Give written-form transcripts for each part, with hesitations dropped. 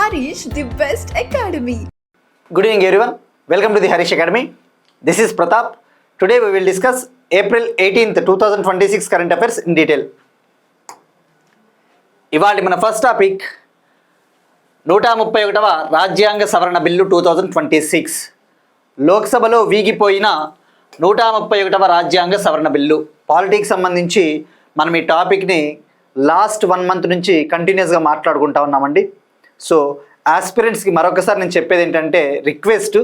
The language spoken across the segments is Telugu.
Harish, the best academy. Good evening everyone. Welcome to the Harish Academy. This is Pratap. Today we will discuss April 18th, 2026 current affairs in detail. ఇవాళ మన ఫస్ట్ టాపిక్ 131వ రాజ్యాంగ సవరణ బిల్లు 2026. లోక్సభలో వీగిపోయిన 131వ రాజ్యాంగ సవరణ బిల్లు. పాలిటిక్స్ సంబంధించి మనం ఈ టాపిక్ని లాస్ట్ 1 month నుంచి కంటిన్యూస్గా మాట్లాడుకుంటా ఉన్నామండి. సో ఆస్పిరెంట్స్కి మరొకసారి నేను చెప్పేది ఏంటంటే రిక్వెస్ట్,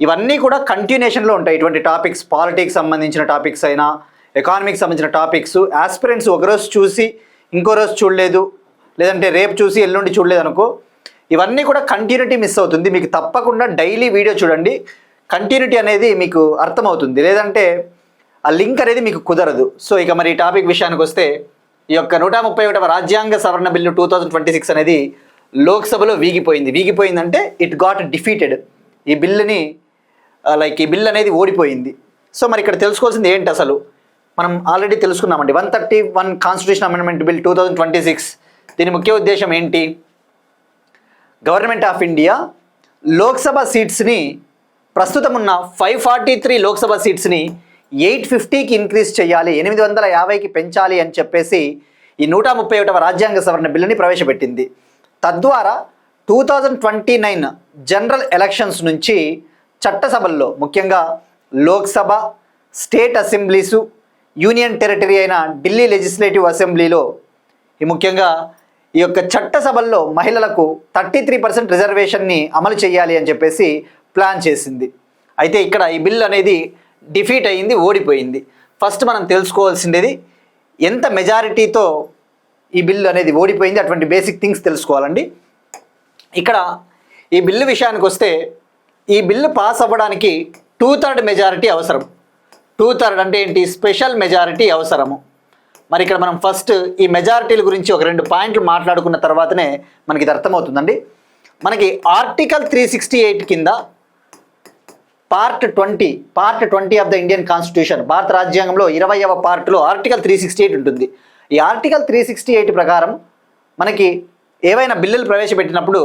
ఇవన్నీ కూడా కంటిన్యూషన్లో ఉంటాయి. ఇటువంటి టాపిక్స్, పాలిటిక్స్ సంబంధించిన టాపిక్స్ అయినా, ఎకానమీకి సంబంధించిన టాపిక్స్, ఆస్పిరెంట్స్ ఒకరోజు చూసి ఇంకో రోజు చూడలేదు, లేదంటే రేపు చూసి ఎల్లుండి చూడలేదు అనుకో, ఇవన్నీ కూడా కంటిన్యూటీ మిస్ అవుతుంది. మీకు తప్పకుండా డైలీ వీడియో చూడండి, కంటిన్యూటీ అనేది మీకు అర్థమవుతుంది, లేదంటే ఆ లింక్ అనేది మీకు కుదరదు. సో ఇక మరి ఈ టాపిక్ విషయానికి వస్తే, ఈ యొక్క 131వ రాజ్యాంగ సవరణ బిల్లు 2026 అనేది లోక్సభలో వీగిపోయిందంటే ఇట్ గాట్ డిఫీటెడ్. ఈ బిల్లుని ఈ బిల్ అనేది ఓడిపోయింది. సో మరి ఇక్కడ తెలుసుకోవాల్సింది ఏంటి, అసలు మనం ఆల్రెడీ తెలుసుకున్నామండి. 131 కాన్స్టిట్యూషన్ అమెండ్మెంట్ బిల్ 2026 దీని ముఖ్య ఉద్దేశం ఏంటి? గవర్నమెంట్ ఆఫ్ ఇండియా లోక్సభ సీట్స్ని ప్రస్తుతం ఉన్న 543 లోక్సభ సీట్స్ని 850కి ఇంక్రీజ్ చేయాలి, 850కి పెంచాలి అని చెప్పేసి ఈ 131వ రాజ్యాంగ సవరణ బిల్లుని ప్రవేశపెట్టింది. తద్వారా 2029 జనరల్ ఎలక్షన్స్ నుంచి చట్టసభల్లో, ముఖ్యంగా లోక్సభ, స్టేట్ అసెంబ్లీసు, యూనియన్ టెరిటరీ అయిన ఢిల్లీ లెజిస్లేటివ్ అసెంబ్లీలో ముఖ్యంగా ఈ యొక్క చట్టసభల్లో మహిళలకు 33% రిజర్వేషన్ని అమలు చేయాలి అని చెప్పేసి ప్లాన్ చేసింది. అయితే ఇక్కడ ఈ బిల్ అనేది డిఫీట్ అయ్యింది, ఓడిపోయింది. ఫస్ట్ మనం తెలుసుకోవాల్సింది ఎంత మెజారిటీతో ఈ బిల్లు అనేది ఓడిపోయింది, అటువంటి బేసిక్ థింగ్స్ తెలుసుకోవాలండి. ఇక్కడ ఈ బిల్లు విషయానికి వస్తే, ఈ బిల్లు పాస్ అవ్వడానికి 2/3 మెజారిటీ అవసరం. 2/3 అంటే ఏంటి? స్పెషల్ మెజారిటీ అవసరము. మరి ఇక్కడ మనం ఫస్ట్ ఈ మెజారిటీల గురించి ఒక 2 పాయింట్లు మాట్లాడుకున్న తర్వాతనే మనకి ఇది అర్థమవుతుందండి. మనకి ఆర్టికల్ 368 కింద part 20 of the Indian constitution, భారత రాజ్యాంగంలో 20వ పార్ట్లో ఆర్టికల్ 368 ఉంటుంది. ఈ ఆర్టికల్ 368 ప్రకారం మనకి ఏవైనా బిల్లులు ప్రవేశపెట్టినప్పుడు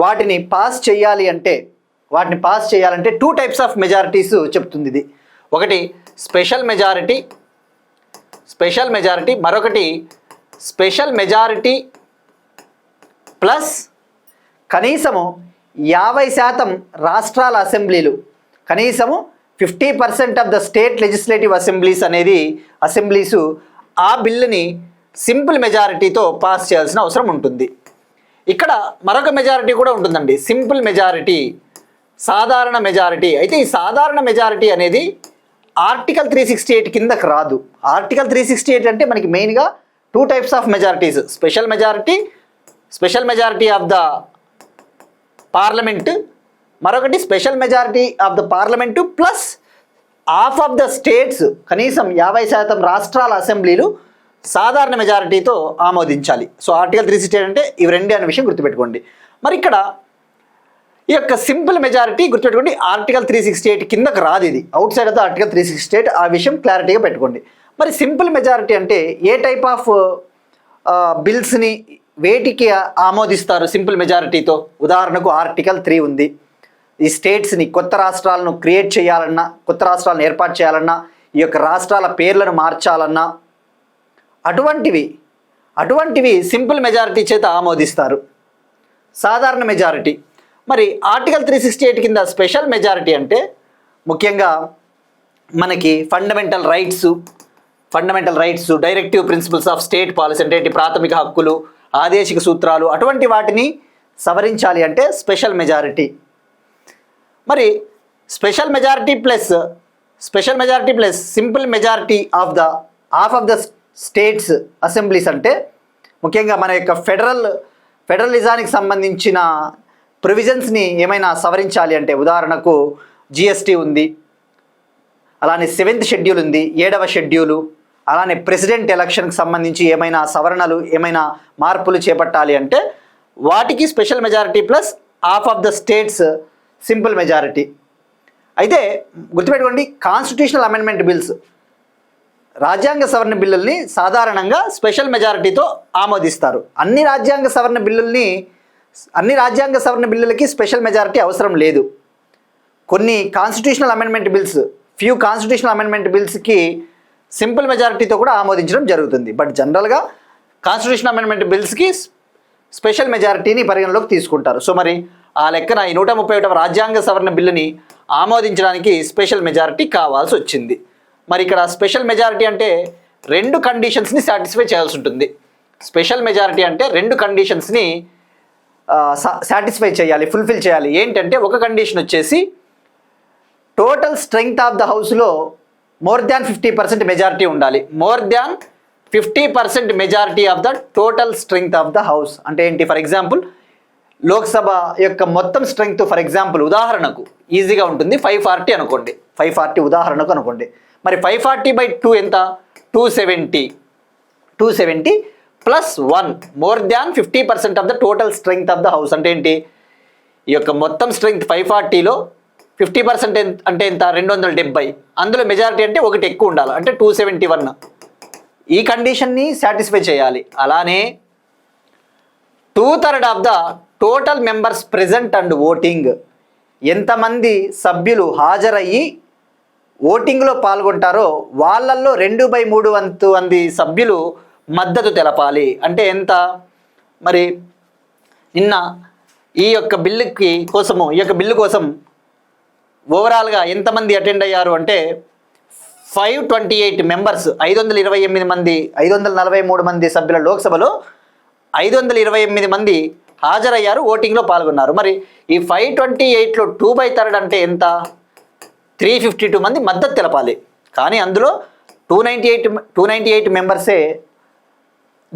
వాటిని పాస్ చేయాలంటే 2 టైప్స్ ఆఫ్ మెజారిటీస్ చెప్తుంది ఇది. ఒకటి స్పెషల్ మెజారిటీ, మరొకటి స్పెషల్ మెజారిటీ ప్లస్ కనీసము 50% రాష్ట్రాల అసెంబ్లీలు, కనీసము 50% ఆఫ్ ద స్టేట్ లెజిస్లేటివ్ అసెంబ్లీసు ఆ బిల్లుని సింపుల్ మెజారిటీతో పాస్ చేయాల్సిన అవసరం ఉంటుంది. ఇక్కడ మరొక మెజారిటీ కూడా ఉంటుందండి, సింపుల్ మెజారిటీ, సాధారణ మెజారిటీ. అయితే ఈ సాధారణ మెజారిటీ అనేది ఆర్టికల్ 368 కిందకు రాదు. ఆర్టికల్ 368 అంటే మనకి మెయిన్గా 2 types of majorities, special majority of the parliament, మరొకటి special majority of the parliament plus half of the states, కనీసం 50% రాష్ట్రాల అసెంబ్లీలు సాధారణ మెజారిటీతో ఆమోదించాలి. సో ఆర్టికల్ 368 అంటే ఇవి రెండే అనే విషయం గుర్తుపెట్టుకోండి. మరి ఇక్కడ ఈ యొక్క సింపుల్ మెజారిటీ గుర్తుపెట్టుకోండి, ఆర్టికల్ 368 కిందకు రాదు, ఇది out side of the article 368, ఆ విషయం క్లారిటీగా పెట్టుకోండి. మరి సింపుల్ మెజారిటీ అంటే ఏ టైప్ ఆఫ్ బిల్స్ని వేటికి ఆమోదిస్తారు సింపుల్ మెజారిటీతో? ఉదాహరణకు ఆర్టికల్ 3 ఉంది. ఈ స్టేట్స్ని, కొత్త రాష్ట్రాలను క్రియేట్ చేయాలన్నా, కొత్త రాష్ట్రాలను ఏర్పాటు చేయాలన్నా, ఈ యొక్క రాష్ట్రాల పేర్లను మార్చాలన్నా, అటువంటివి సింపుల్ మెజారిటీ చేత ఆమోదిస్తారు. సాధారణ మెజారిటీ, మరి ఆర్టికల్ 368 కింద స్పెషల్ మెజారిటీ అంటే ముఖ్యంగా మనకి fundamental rights, directive principles of state policy అంటే ప్రాథమిక హక్కులు, ఆదేశిక సూత్రాలు, అటువంటి వాటిని సవరించాలి అంటే స్పెషల్ మెజారిటీ. మరి special majority plus simple majority of the half of the states assemblies అంటే ముఖ్యంగా మన యొక్క ఫెడరలిజానికి సంబంధించిన ప్రొవిజన్స్ని ఏమైనా సవరించాలి అంటే, ఉదాహరణకు జిఎస్టీ ఉంది, అలానే 7th షెడ్యూల్ ఉంది, 7వ షెడ్యూలు, అలానే ప్రెసిడెంట్ ఎలక్షన్కి సంబంధించి ఏమైనా సవరణలు, ఏమైనా మార్పులు చేపట్టాలి అంటే వాటికి special majority plus half of the states simple majority. అయితే గుర్తుపెట్టుకోండి, కాన్స్టిట్యూషనల్ అమెండ్మెంట్ బిల్స్, రాజ్యాంగ సవరణ బిల్లుల్ని సాధారణంగా స్పెషల్ మెజారిటీతో ఆమోదిస్తారు. అన్ని రాజ్యాంగ సవరణ బిల్లుల్ని అన్ని రాజ్యాంగ సవరణ బిల్లులకి స్పెషల్ మెజారిటీ అవసరం లేదు. కొన్ని constitutional amendment bills, few constitutional amendment బిల్స్కి సింపుల్ మెజారిటీతో కూడా ఆమోదించడం జరుగుతుంది. బట్ జనరల్గా కాన్స్టిట్యూషనల్ అమెండ్మెంట్ బిల్స్కి స్పెషల్ మెజారిటీని పరిగణలోకి తీసుకుంటారు. సో మరి ఆ లెక్కన ఈ 131వ రాజ్యాంగ సవరణ బిల్లుని ఆమోదించడానికి స్పెషల్ మెజారిటీ కావాల్సి వచ్చింది. మరి ఇక్కడ స్పెషల్ మెజారిటీ అంటే 2 కండిషన్స్ని సాటిస్ఫై చేయాల్సి ఉంటుంది. స్పెషల్ మెజారిటీ అంటే 2 కండిషన్స్ని సాటిస్ఫై చేయాలి, ఫుల్ఫిల్ చేయాలి. ఏంటంటే ఒక కండిషన్ వచ్చేసి టోటల్ స్ట్రెంగ్త్ ఆఫ్ ద హౌస్లో మోర్ దాన్ 50% మెజారిటీ ఉండాలి. More than 50% majority of the total strength of the house అంటే ఏంటి? ఫర్ ఎగ్జాంపుల్ లోక్సభ యొక్క మొత్తం స్ట్రెంగ్త్, ఫర్ ఎగ్జాంపుల్ ఉదాహరణకు ఈజీగా ఉంటుంది 540 అనుకోండి. 540 ఉదాహరణకు అనుకోండి. మరి 540/2 ఎంత? 270 plus 1 more than 50% of the total strength of the house అంటే ఏంటి? ఈ యొక్క మొత్తం స్ట్రెంగ్త్ 540లో 50% అంటే ఎంత? 270. అందులో మెజారిటీ అంటే ఒకటి ఎక్కువ ఉండాలి అంటే 271. ఈ కండిషన్ని సాటిస్ఫై చేయాలి. అలానే 2/3 of the total members present and voting, ఎంతమంది సభ్యులు హాజరయ్యి ఓటింగ్లో పాల్గొంటారో వాళ్ళల్లో 2/3 వంతు మంది సభ్యులు మద్దతు తెలపాలి. అంటే ఎంత? మరి నిన్న ఈ యొక్క బిల్లు కోసం ఓవరాల్గా ఎంతమంది అటెండ్ అయ్యారు అంటే 528 మెంబర్స్, 528 మంది, 543 మంది సభ్యుల లోక్సభలో 528 మంది హాజరయ్యారు, ఓటింగ్లో పాల్గొన్నారు. మరి ఈ 528లో 2/3 అంటే ఎంత? 352 మంది మద్దతు తెలపాలి. కానీ అందులో 298 మెంబర్సే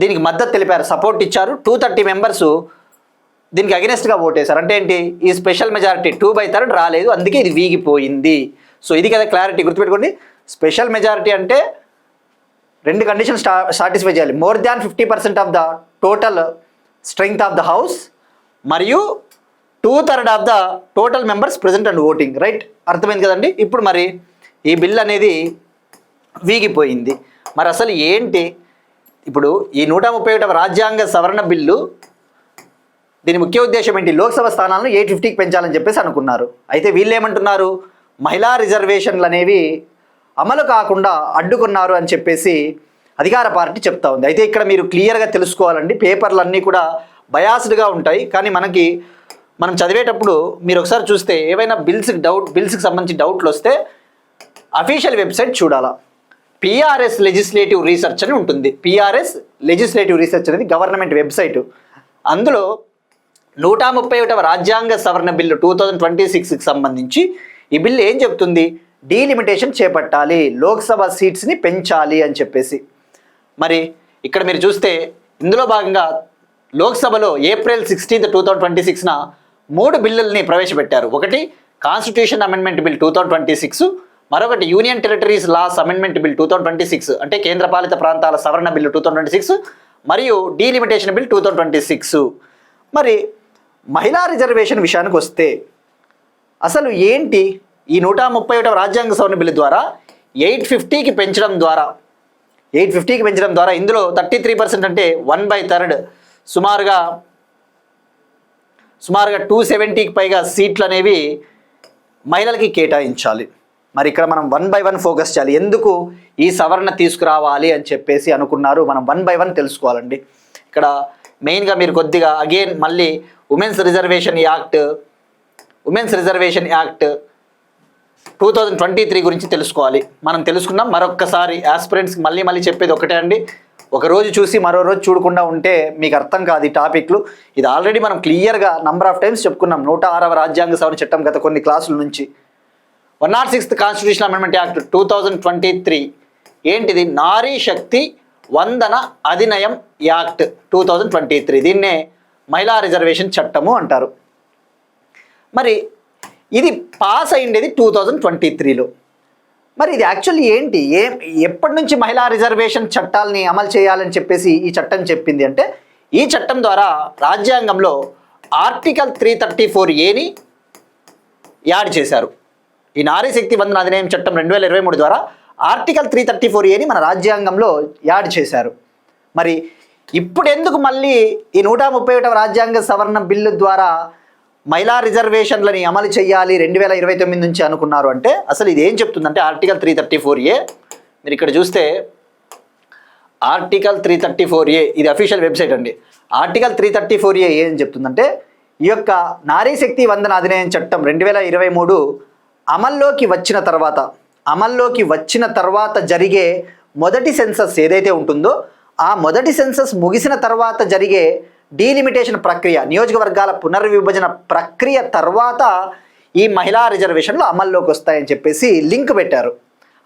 దీనికి మద్దతు తెలిపారు, సపోర్ట్ ఇచ్చారు. 230 మెంబర్సు దీనికి అగెనెస్ట్గా ఓటేశారు. అంటే ఏంటి? ఈ స్పెషల్ మెజారిటీ 2/3 రాలేదు, అందుకే ఇది వీగిపోయింది. సో ఇది కదా క్లారిటీ, గుర్తుపెట్టుకోండి. స్పెషల్ మెజారిటీ అంటే 2 కండిషన్స్ సాటిస్ఫై చేయాలి. More than 50% of the total strength of the house మరియు 2/3 of the total members present and voting. Right, అర్థమైంది కదండి. ఇప్పుడు మరి ఈ బిల్ అనేది వీగిపోయింది. మరి అసలు ఏంటి? ఇప్పుడు ఈ 131వ రాజ్యాంగ సవరణ బిల్లు దీని ముఖ్య ఉద్దేశం ఏంటి? లోక్సభ స్థానాలను 850కి పెంచాలని చెప్పేసి అనుకున్నారు. అయితే వీళ్ళు ఏమంటున్నారు? మహిళా రిజర్వేషన్లు అనేవి అమలు కాకుండా అడ్డుకున్నారు అని చెప్పేసి అధికార పార్టీ చెప్తా ఉంది. అయితే ఇక్కడ మీరు క్లియర్గా తెలుసుకోవాలండి, పేపర్లు అన్నీ కూడా బయాస్డ్గా ఉంటాయి. కానీ మనం చదివేటప్పుడు మీరు ఒకసారి చూస్తే ఏవైనా బిల్స్కి సంబంధించి డౌట్లు వస్తే అఫీషియల్ వెబ్సైట్ చూడాలా. పిఆర్ఎస్ లెజిస్లేటివ్ రీసెర్చ్ అని ఉంటుంది. పిఆర్ఎస్ లెజిస్లేటివ్ రీసెర్చ్ అనేది గవర్నమెంట్ వెబ్సైట్. అందులో 131వ రాజ్యాంగ సవరణ బిల్లు 2026కి సంబంధించి ఈ బిల్లు ఏం చెప్తుంది? డీలిమిటేషన్ చేపట్టాలి, లోక్సభ సీట్స్ని పెంచాలి అని చెప్పేసి. మరి ఇక్కడ మీరు చూస్తే ఇందులో భాగంగా లోక్సభలో ఏప్రిల్ 16, 2026న 3 బిల్లుల్ని ప్రవేశపెట్టారు. ఒకటి కాన్స్టిట్యూషన్ అమెండ్మెంట్ బిల్ 2026, మరొకటి union territories laws amendment bill 2026 అంటే కేంద్రపాలిత ప్రాంతాల సవరణ బిల్లు 2026 మరియు డీలిమిటేషన్ బిల్ 2026. మరి మహిళా రిజర్వేషన్ విషయానికి వస్తే అసలు ఏంటి? ఈ 131వ రాజ్యాంగ సవరణ బిల్లు ద్వారా 850కి పెంచడం ద్వారా ఇందులో 33% అంటే 1/3 సుమారుగా 270కి పైగా సీట్లు అనేవి మహిళలకి కేటాయించాలి. మరి ఇక్కడ మనం 1 by 1 ఫోకస్ చేయాలి. ఎందుకు ఈ సవరణ తీసుకురావాలి అని చెప్పేసి అనుకున్నారు, మనం 1 by 1 తెలుసుకోవాలండి. ఇక్కడ మెయిన్గా మీరు కొద్దిగా అగైన్ మళ్ళీ ఉమెన్స్ రిజర్వేషన్ యాక్ట్ 2023 గురించి తెలుసుకోవాలి. మనం తెలుసుకున్నాం. మరొక్కసారి ఆస్పిరెంట్స్కి మళ్ళీ చెప్పేది ఒకటే అండి, ఒక రోజు చూసి మరో రోజు చూడకుండా ఉంటే మీకు అర్థం కాదు ఈ టాపిక్లు. ఇది ఆల్రెడీ మనం క్లియర్గా నంబర్ ఆఫ్ టైమ్స్ చెప్పుకున్నాం. 106వ రాజ్యాంగ సవరణ చట్టం గత కొన్ని క్లాసుల నుంచి. 106th కాన్స్టిట్యూషన్ అమెండ్మెంట్ యాక్ట్ 2023 ఏంటిది? నారీ శక్తి వందన అధినయం యాక్ట్ 2023. దీన్నే మహిళా రిజర్వేషన్ చట్టము అంటారు. మరి ఇది పాస్ అయ్యిండేది 2023లో. మరి ఇది యాక్చువల్లీ ఏంటి? ఎప్పటి నుంచి మహిళా రిజర్వేషన్ చట్టాలని అమలు చేయాలని చెప్పేసి ఈ చట్టం చెప్పింది అంటే, ఈ చట్టం ద్వారా రాజ్యాంగంలో ఆర్టికల్ 334A యాడ్ చేశారు. ఈ నారీ శక్తి వందన అధినియం చట్టం 2023 ద్వారా ఆర్టికల్ 334A మన రాజ్యాంగంలో యాడ్ చేశారు. మరి ఇప్పుడు ఎందుకు మళ్ళీ ఈ 131వ రాజ్యాంగ సవరణ బిల్లు ద్వారా మహిళా రిజర్వేషన్లని అమలు చేయాలి 2029 నుంచి అనుకున్నారు అంటే అసలు ఇది ఏం చెప్తుందంటే ఆర్టికల్ 334A మీరు ఇక్కడ చూస్తే ఆర్టికల్ 334A ఇది అఫీషియల్ వెబ్సైట్ అండి. ఆర్టికల్ 334A ఏం చెప్తుందంటే ఈ యొక్క నారీ శక్తి వందన అధినియం చట్టం 2023 అమల్లోకి వచ్చిన తర్వాత జరిగే మొదటి సెన్సస్ ఏదైతే ఉంటుందో ఆ మొదటి సెన్సస్ ముగిసిన తర్వాత జరిగే డీలిమిటేషన్ ప్రక్రియ నియోజకవర్గాల పునర్విభజన ప్రక్రియ తర్వాత ఈ మహిళా రిజర్వేషన్లు అమల్లోకి వస్తాయని చెప్పేసి లింక్ పెట్టారు.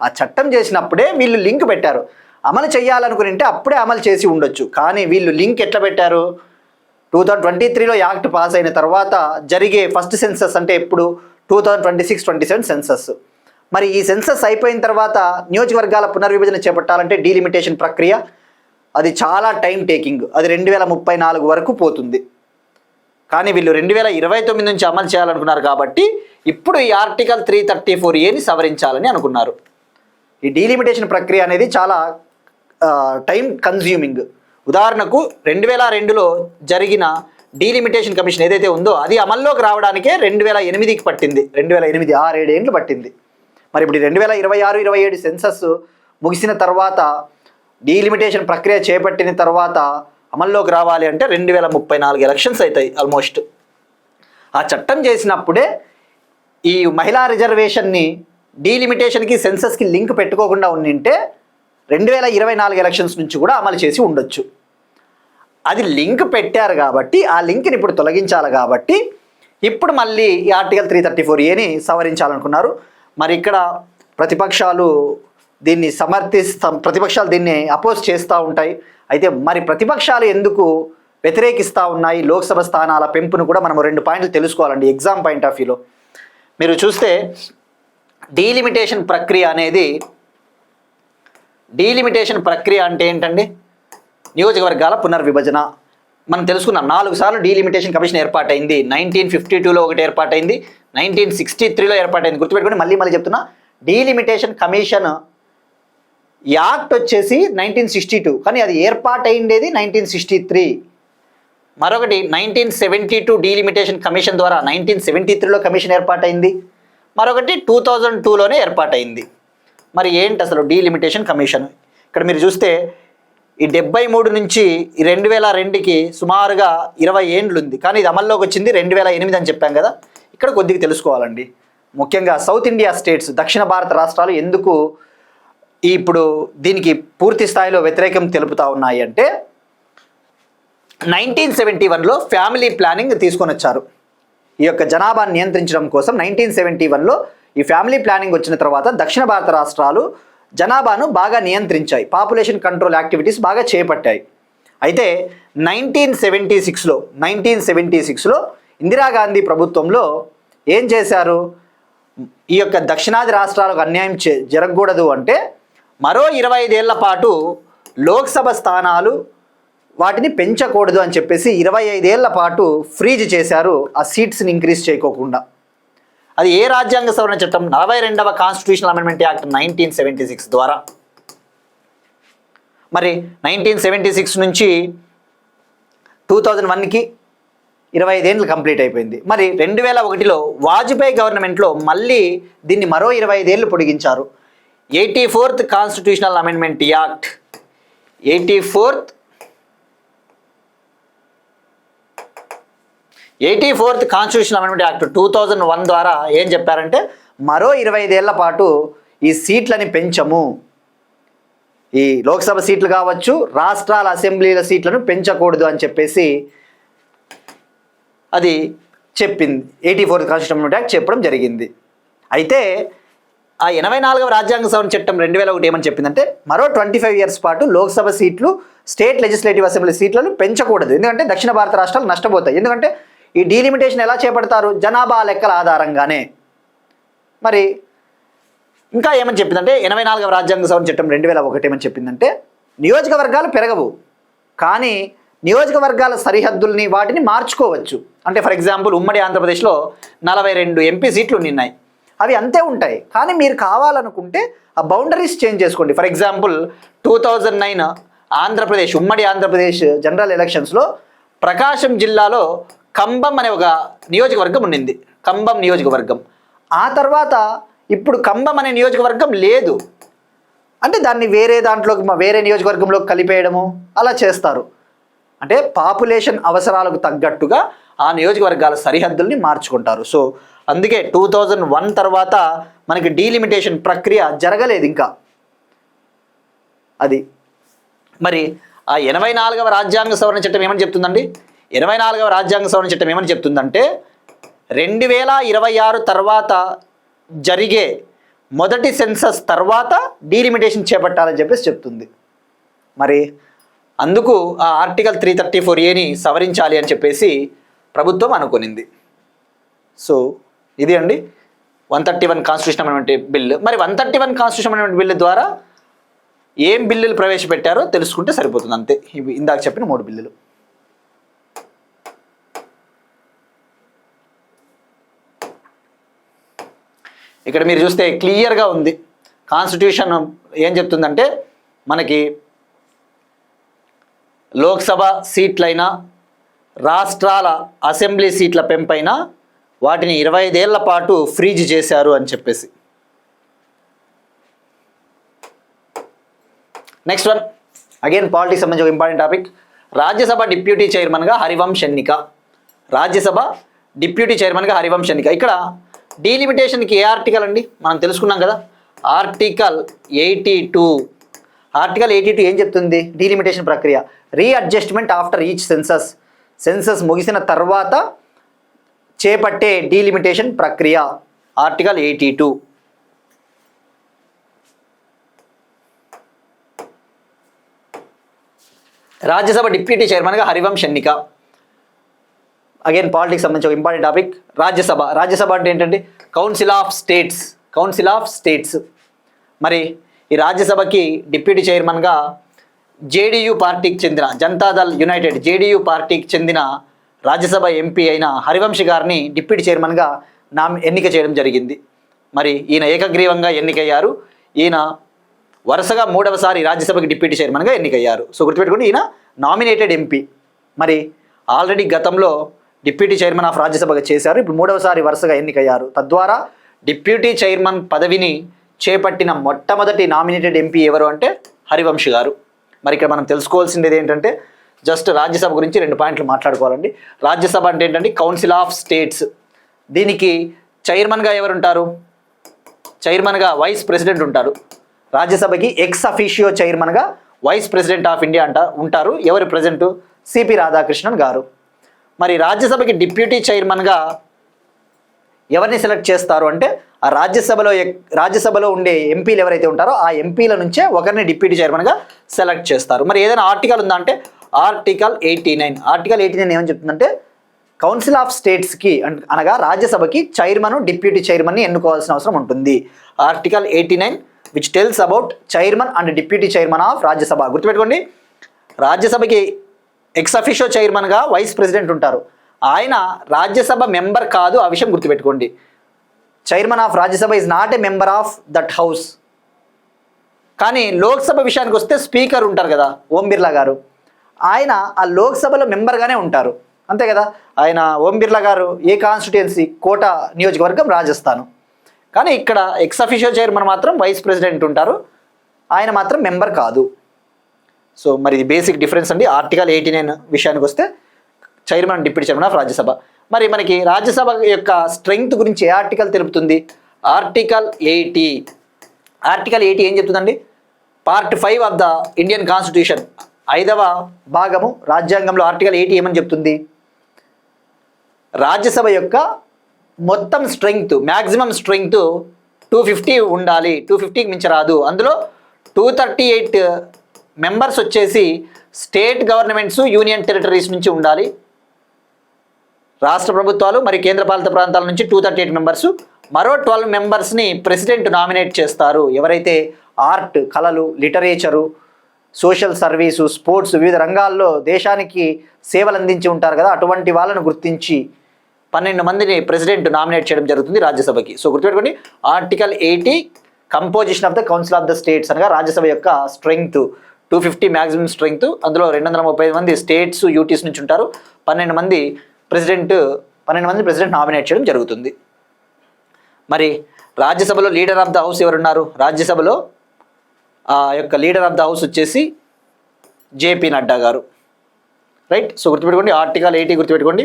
ఆ చట్టం చేసినప్పుడే వీళ్ళు లింక్ పెట్టారు. అమలు చేయాలనుకుని ఉంటే అప్పుడే అమలు చేసి ఉండొచ్చు. కానీ వీళ్ళు లింక్ ఎట్లా పెట్టారు? 2023లో యాక్ట్ పాస్ అయిన తర్వాత జరిగే ఫస్ట్ సెన్సస్ అంటే ఎప్పుడు 2026-27 సెన్సస్. మరి ఈ సెన్సస్ అయిపోయిన తర్వాత నియోజకవర్గాల పునర్విభజన చేపట్టాలంటే డీలిమిటేషన్ ప్రక్రియ అది చాలా టైం టేకింగ్. అది 2034 వరకు పోతుంది. కానీ వీళ్ళు 2029 నుంచి అమలు చేయాలనుకున్నారు కాబట్టి ఇప్పుడు ఈ ఆర్టికల్ 334Aని సవరించాలని అనుకున్నారు. ఈ డీలిమిటేషన్ ప్రక్రియ అనేది చాలా టైం కన్జ్యూమింగ్. ఉదాహరణకు 2002లో జరిగిన డీలిమిటేషన్ కమిషన్ ఏదైతే ఉందో అది అమల్లోకి రావడానికే 2008కి పట్టింది. 2008 6-7 ఏళ్ళు పట్టింది. మరి ఇప్పుడు 2026-27 సెన్సస్ ముగిసిన తర్వాత డీలిమిటేషన్ ప్రక్రియ చేపట్టిన తర్వాత అమల్లోకి రావాలి అంటే 2034 ఎలక్షన్స్ అవుతాయి ఆల్మోస్ట్. ఆ చట్టం చేసినప్పుడే ఈ మహిళా రిజర్వేషన్ని డీలిమిటేషన్కి సెన్సస్కి లింక్ పెట్టుకోకుండా ఉండింటే 2024 ఎలక్షన్స్ నుంచి కూడా అమలు చేసి ఉండొచ్చు. అది లింక్ పెట్టారు కాబట్టి ఆ లింక్ని ఇప్పుడు తొలగించాలి కాబట్టి ఇప్పుడు మళ్ళీ ఈ ఆర్టికల్ 334Aని సవరించాలనుకున్నారు. మరి ఇక్కడ ప్రతిపక్షాలు దీన్ని ప్రతిపక్షాలు దీన్ని అపోజ్ చేస్తూ ఉంటాయి. అయితే మరి ప్రతిపక్షాలు ఎందుకు వ్యతిరేకిస్తూ ఉన్నాయి లోక్సభ స్థానాల పెంపును కూడా మనం 2 పాయింట్లు తెలుసుకోవాలండి ఎగ్జామ్ పాయింట్ ఆఫ్ వ్యూలో. మీరు చూస్తే డీలిమిటేషన్ ప్రక్రియ అంటే ఏంటండి? నియోజకవర్గాల పునర్విభజన. మనం తెలుసుకున్నాం 4 సార్లు డీలిమిటేషన్ కమిషన్ ఏర్పాటైంది. 1952లో ఒకటి ఏర్పాటైంది, 1963లో ఏర్పాటైంది. గుర్తుపెట్టుకోండి, మళ్ళీ చెప్తున్నా, డీలిమిటేషన్ కమిషన్ యాక్ట్ వచ్చేసి 1962 కానీ అది ఏర్పాటైండేది 1963. మరొకటి 1972 డీలిమిటేషన్ కమిషన్ ద్వారా 1973లో కమిషన్ ఏర్పాటైంది. మరొకటి 2002లోనే ఏర్పాటైంది. మరి ఏంటి అసలు డీలిమిటేషన్ కమిషన్? ఇక్కడ మీరు చూస్తే ఈ 73 నుంచి 2002కి సుమారుగా 20 ఏండ్లు ఉంది. కానీ ఇది అమల్లోకి వచ్చింది 2008 అని చెప్పాం కదా. ఇక్కడ కొద్దిగా తెలుసుకోవాలండి. ముఖ్యంగా సౌత్ ఇండియా స్టేట్స్, దక్షిణ భారత రాష్ట్రాలు ఎందుకు ఇప్పుడు దీనికి పూర్తి స్థాయిలో వ్యతిరేకం తెలుపుతా ఉన్నాయి అంటే 1971లో ఫ్యామిలీ ప్లానింగ్ తీసుకొని వచ్చారు. ఈ యొక్క జనాభాను నియంత్రించడం కోసం 1971లో ఈ ఫ్యామిలీ ప్లానింగ్ వచ్చిన తర్వాత దక్షిణ భారత రాష్ట్రాలు జనాభాను బాగా నియంత్రించాయి, పాపులేషన్ కంట్రోల్ యాక్టివిటీస్ బాగా చేపట్టాయి. అయితే 1976లో ఇందిరాగాంధీ ప్రభుత్వంలో ఏం చేశారు? ఈ యొక్క దక్షిణాది రాష్ట్రాలకు అన్యాయం జరగకూడదు అంటే మరో 25 ఏళ్ల పాటు లోక్సభ స్థానాలు వాటిని పెంచకూడదు అని చెప్పేసి 25 ఏళ్ల పాటు ఫ్రీజ్ చేశారు ఆ సీట్స్ని ఇంక్రీజ్ చేయకోకుండా. అది ఏ రాజ్యాంగ సవరణ చట్టం? 42వ కాన్స్టిట్యూషనల్ అమెండ్మెంట్ యాక్ట్ 1976 ద్వారా. మరి 1976 నుంచి 2001కి 25 ఏళ్ళు కంప్లీట్ అయిపోయింది. మరి 2001లో వాజ్పేయి గవర్నమెంట్లో మళ్ళీ దీన్ని మరో 25 ఏళ్ళు పొడిగించారు. 84th constitutional amendment act 84th constitutional amendment act 2001 ద్వారా ఏం చెప్పారంటే మరో 25 ఏళ్ల పాటు ఈ సీట్లని పెంచము, ఈ లోక్సభ సీట్లు కావచ్చు రాష్ట్రాల అసెంబ్లీల సీట్లను పెంచకూడదు అని చెప్పేసి అది చెప్పింది. 84th కాన్స్టిట్యూషనల్ అమెండ్మెంట్ యాక్ట్ చెప్పడం జరిగింది. అయితే ఆ 84వ రాజ్యాంగ సవరణ చట్టం 2001 ఏమని చెప్పిందంటే మరో 25 ఇయర్స్ పాటు లోక్సభ సీట్లు, స్టేట్ లెజిస్లేటివ్ అసెంబ్లీ సీట్లను పెంచకూడదు. ఎందుకంటే దక్షిణ భారత రాష్ట్రాలు నష్టపోతాయి. ఎందుకంటే ఈ డీలిమిటేషన్ ఎలా చేపడతారు? జనాభా లెక్కల ఆధారంగానే. మరి ఇంకా ఏమని చెప్పిందంటే 84వ రాజ్యాంగ సవరణ చట్టం 2001 ఏమని చెప్పిందంటే నియోజకవర్గాలు పెరగవు కానీ నియోజకవర్గాల సరిహద్దుల్ని వాటిని మార్చుకోవచ్చు. అంటే ఫర్ ఎగ్జాంపుల్ ఉమ్మడి ఆంధ్రప్రదేశ్లో 42 ఎంపీ సీట్లు ఉన్నాయి, అవి అంతే ఉంటాయి. కానీ మీరు కావాలనుకుంటే ఆ బౌండరీస్ చేంజ్ చేసుకోండి. ఫర్ ఎగ్జాంపుల్ 2009 ఆంధ్రప్రదేశ్, ఉమ్మడి ఆంధ్రప్రదేశ్ జనరల్ ఎలక్షన్స్లో ప్రకాశం జిల్లాలో కంబం అనే ఒక నియోజకవర్గం ఉండింది, కంబం నియోజకవర్గం. ఆ తర్వాత ఇప్పుడు కంబం అనే నియోజకవర్గం లేదు, అంటే దాన్ని వేరే దాంట్లోకి వేరే నియోజకవర్గంలోకి కలిపేయడము అలా చేస్తారు. అంటే పాపులేషన్ అవసరాలకు తగ్గట్టుగా ఆ నియోజకవర్గాల సరిహద్దుల్ని మార్చుకుంటారు. సో అందుకే 2001 తర్వాత మనకి డీలిమిటేషన్ ప్రక్రియ జరగలేదు ఇంకా. అది మరి ఆ 84వ రాజ్యాంగ సవరణ చట్టం ఏమని చెప్తుందండి? 84వ రాజ్యాంగ సవరణ చట్టం ఏమని చెప్తుందంటే 2026 తర్వాత జరిగే మొదటి సెన్సస్ తర్వాత డీలిమిటేషన్ చేపట్టాలని చెప్పేసి చెప్తుంది. మరి అందుకు ఆ ఆర్టికల్ 334A సవరించాలి అని చెప్పేసి ప్రభుత్వం అనుకునింది. సో ఇది అండి 131 కాన్స్టిట్యూషన్ అమెండ్మెంట్ బిల్లు. మరి 131 కాన్స్టిట్యూషన్ అమెండ్మెంట్ బిల్లు ద్వారా ఏం బిల్లులు ప్రవేశపెట్టారో తెలుసుకుంటే సరిపోతుంది, అంతే. ఇవి ఇందాక చెప్పిన 3 బిల్లులు. ఇక్కడ మీరు చూస్తే క్లియర్గా ఉంది. కాన్స్టిట్యూషన్ ఏం చెప్తుందంటే మనకి లోక్సభ సీట్లైనా రాష్ట్రాల అసెంబ్లీ సీట్ల పెంపైన వాటిని 25 ఏళ్ల పాటు ఫ్రీజ్ చేశారు అని చెప్పేసి. నెక్స్ట్ వన్ అగైన్ పాలిటిక్స్ సంబంధించి ఒక ఇంపార్టెంట్ టాపిక్. రాజ్యసభ డిప్యూటీ చైర్మన్గా హరివంశ్ ఎన్నిక. రాజ్యసభ డిప్యూటీ చైర్మన్గా హరివంశ్ ఎన్నిక. ఇక్కడ డీలిమిటేషన్కి ఏ ఆర్టికల్ అండి మనం తెలుసుకున్నాం కదా, ఆర్టికల్ 82. ఆర్టికల్ 82 ఏం చెప్తుంది? డీలిమిటేషన్ ప్రక్రియ readjustment after each census. Census ముగిసిన తర్వాత చేపట్టే డీలిమిటేషన్ ప్రక్రియ ఆర్టికల్ 82. రాజ్యసభ డిప్యూటీ చైర్మన్గా హరివంశ్ ఎన్నిక. అగైన్ పాలిటిక్స్ సంబంధించి ఒక ఇంపార్టెంట్ టాపిక్. రాజ్యసభ. రాజ్యసభ అంటే ఏంటంటే council of states. Council of states. మరి ఈ రాజ్యసభకి డిప్యూటీ చైర్మన్గా జేడీయూ పార్టీకి చెందిన జనతాదళ్ యునైటెడ్ జేడీయూ పార్టీకి చెందిన రాజ్యసభ ఎంపీ అయిన హరివంశ్ గారిని డిప్యూటీ చైర్మన్గా ఎన్నిక చేయడం జరిగింది. మరి ఈయన ఏకగ్రీవంగా ఎన్నికయ్యారు. ఈయన వరుసగా 3వసారి రాజ్యసభకి డిప్యూటీ చైర్మన్గా ఎన్నికయ్యారు. సో గుర్తుపెట్టుకోండి, ఈయన నామినేటెడ్ ఎంపీ. మరి ఆల్రెడీ గతంలో డిప్యూటీ చైర్మన్ ఆఫ్ రాజ్యసభగా చేశారు, ఇప్పుడు 3వసారి వరుసగా ఎన్నికయ్యారు. తద్వారా డిప్యూటీ చైర్మన్ పదవిని చేపట్టిన మొట్టమొదటి నామినేటెడ్ ఎంపీ ఎవరు అంటే హరివంశ్ గారు. మరి ఇక్కడ మనం తెలుసుకోవాల్సింది ఏంటంటే జస్ట్ రాజ్యసభ గురించి 2 పాయింట్లు మాట్లాడుకోవాలండి. రాజ్యసభ అంటే ఏంటంటే కౌన్సిల్ ఆఫ్ స్టేట్స్. దీనికి చైర్మన్గా ఎవరుంటారు? చైర్మన్గా వైస్ ప్రెసిడెంట్ ఉంటారు. రాజ్యసభకి ఎక్స్ అఫీషియో చైర్మన్గా వైస్ ప్రెసిడెంట్ ఆఫ్ ఇండియా ఉంటారు. ఎవరు ప్రెసిడెంట్? సిపి రాధాకృష్ణన్ గారు. మరి రాజ్యసభకి డిప్యూటీ చైర్మన్గా ఎవరిని సెలెక్ట్ చేస్తారు అంటే ఆ రాజ్యసభలో ఉండే ఎంపీలు ఎవరైతే ఉంటారో ఆ ఎంపీల నుంచే ఒకరిని డిప్యూటీ చైర్మన్గా సెలెక్ట్ చేస్తారు. మరి ఏదైనా ఆర్టికల్ ఉందా అంటే ఆర్టికల్ 89. ఆర్టికల్ 89 ఏమని చెప్తుందంటే కౌన్సిల్ ఆఫ్ స్టేట్స్కి అనగా రాజ్యసభకి చైర్మన్ డిప్యూటీ చైర్మన్ని ఎన్నుకోవాల్సిన అవసరం ఉంటుంది. Article 89 which tells about chairman and deputy chairman of Rajya Sabha. గుర్తుపెట్టుకోండి, రాజ్యసభకి ఎక్స్ అఫీషియో చైర్మన్గా వైస్ ప్రెసిడెంట్ ఉంటారు. ఆయన రాజ్యసభ మెంబర్ కాదు, ఆ విషయం గుర్తుపెట్టుకోండి. Chairman of Rajya Sabha is not a member of that house. కానీ లోక్సభ విషయానికి వస్తే స్పీకర్ ఉంటారు కదా, ఓం బిర్లా గారు, ఆయన ఆ లోక్సభలో మెంబర్గానే ఉంటారు, అంతే కదా. ఆయన ఓం బిర్లా గారు ఏ కాన్స్టిట్యుయెన్సీ? కోటా నియోజకవర్గం, రాజస్థాన్. కానీ ఇక్కడ ఎక్స్ అఫీషియో చైర్మన్ మాత్రం వైస్ ప్రెసిడెంట్ ఉంటారు, ఆయన మాత్రం మెంబర్ కాదు. సో మరి ఇది బేసిక్ డిఫరెన్స్ అండి. ఆర్టికల్ 89 విషయానికి వస్తే chairman deputy chairman of Rajya Sabha. మరి మనకి రాజ్యసభ యొక్క స్ట్రెంగ్త్ గురించి ఏ ఆర్టికల్ తెలుపుతుంది? ఆర్టికల్ 80. ఆర్టికల్ 80 ఏం చెప్తుందండి? Part 5 of the Indian constitution, 5వ భాగము రాజ్యాంగంలో ఆర్టికల్ 80 ఏమని చెప్తుంది? రాజ్యసభ యొక్క మొత్తం స్ట్రెంగ్త్, మ్యాక్సిమం స్ట్రెంగ్త్ 250 ఉండాలి, 250కి మించరాదు. అందులో 238 మెంబర్స్ వచ్చేసి స్టేట్ గవర్నమెంట్స్, యూనియన్ టెరిటరీస్ నుంచి ఉండాలి. రాష్ట్ర ప్రభుత్వాలు మరియు కేంద్రపాలిత ప్రాంతాల నుంచి 238 మెంబర్స్, మరో 12 మెంబర్స్ని ప్రెసిడెంట్ నామినేట్ చేస్తారు. ఎవరైతే ఆర్ట్, కళలు, లిటరేచరు, సోషల్ సర్వీసు, స్పోర్ట్స్, వివిధ రంగాల్లో దేశానికి సేవలు అందించి ఉంటారు కదా, అటువంటి వాళ్ళను గుర్తించి 12 మందిని ప్రెసిడెంట్ నామినేట్ చేయడం జరుగుతుంది రాజ్యసభకి. సో గుర్తుపెట్టుకోండి, article 80 composition of the council of the states అనగా రాజ్యసభ యొక్క స్ట్రెంగ్త్ 250 మ్యాక్సిమం స్ట్రెంగ్త్. అందులో 235 మంది స్టేట్స్ యూటీస్ నుంచి ఉంటారు. 12 మంది ప్రెసిడెంట్ నామినేట్ చేయడం జరుగుతుంది. మరి రాజ్యసభలో లీడర్ ఆఫ్ ద హౌస్ ఎవరున్నారు? రాజ్యసభలో ఆ యొక్క లీడర్ ఆఫ్ ద హౌస్ వచ్చేసి జేపీ నడ్డా గారు. రైట్. సో గుర్తుపెట్టుకోండి, ఆర్టికల్ 80 గుర్తుపెట్టుకోండి,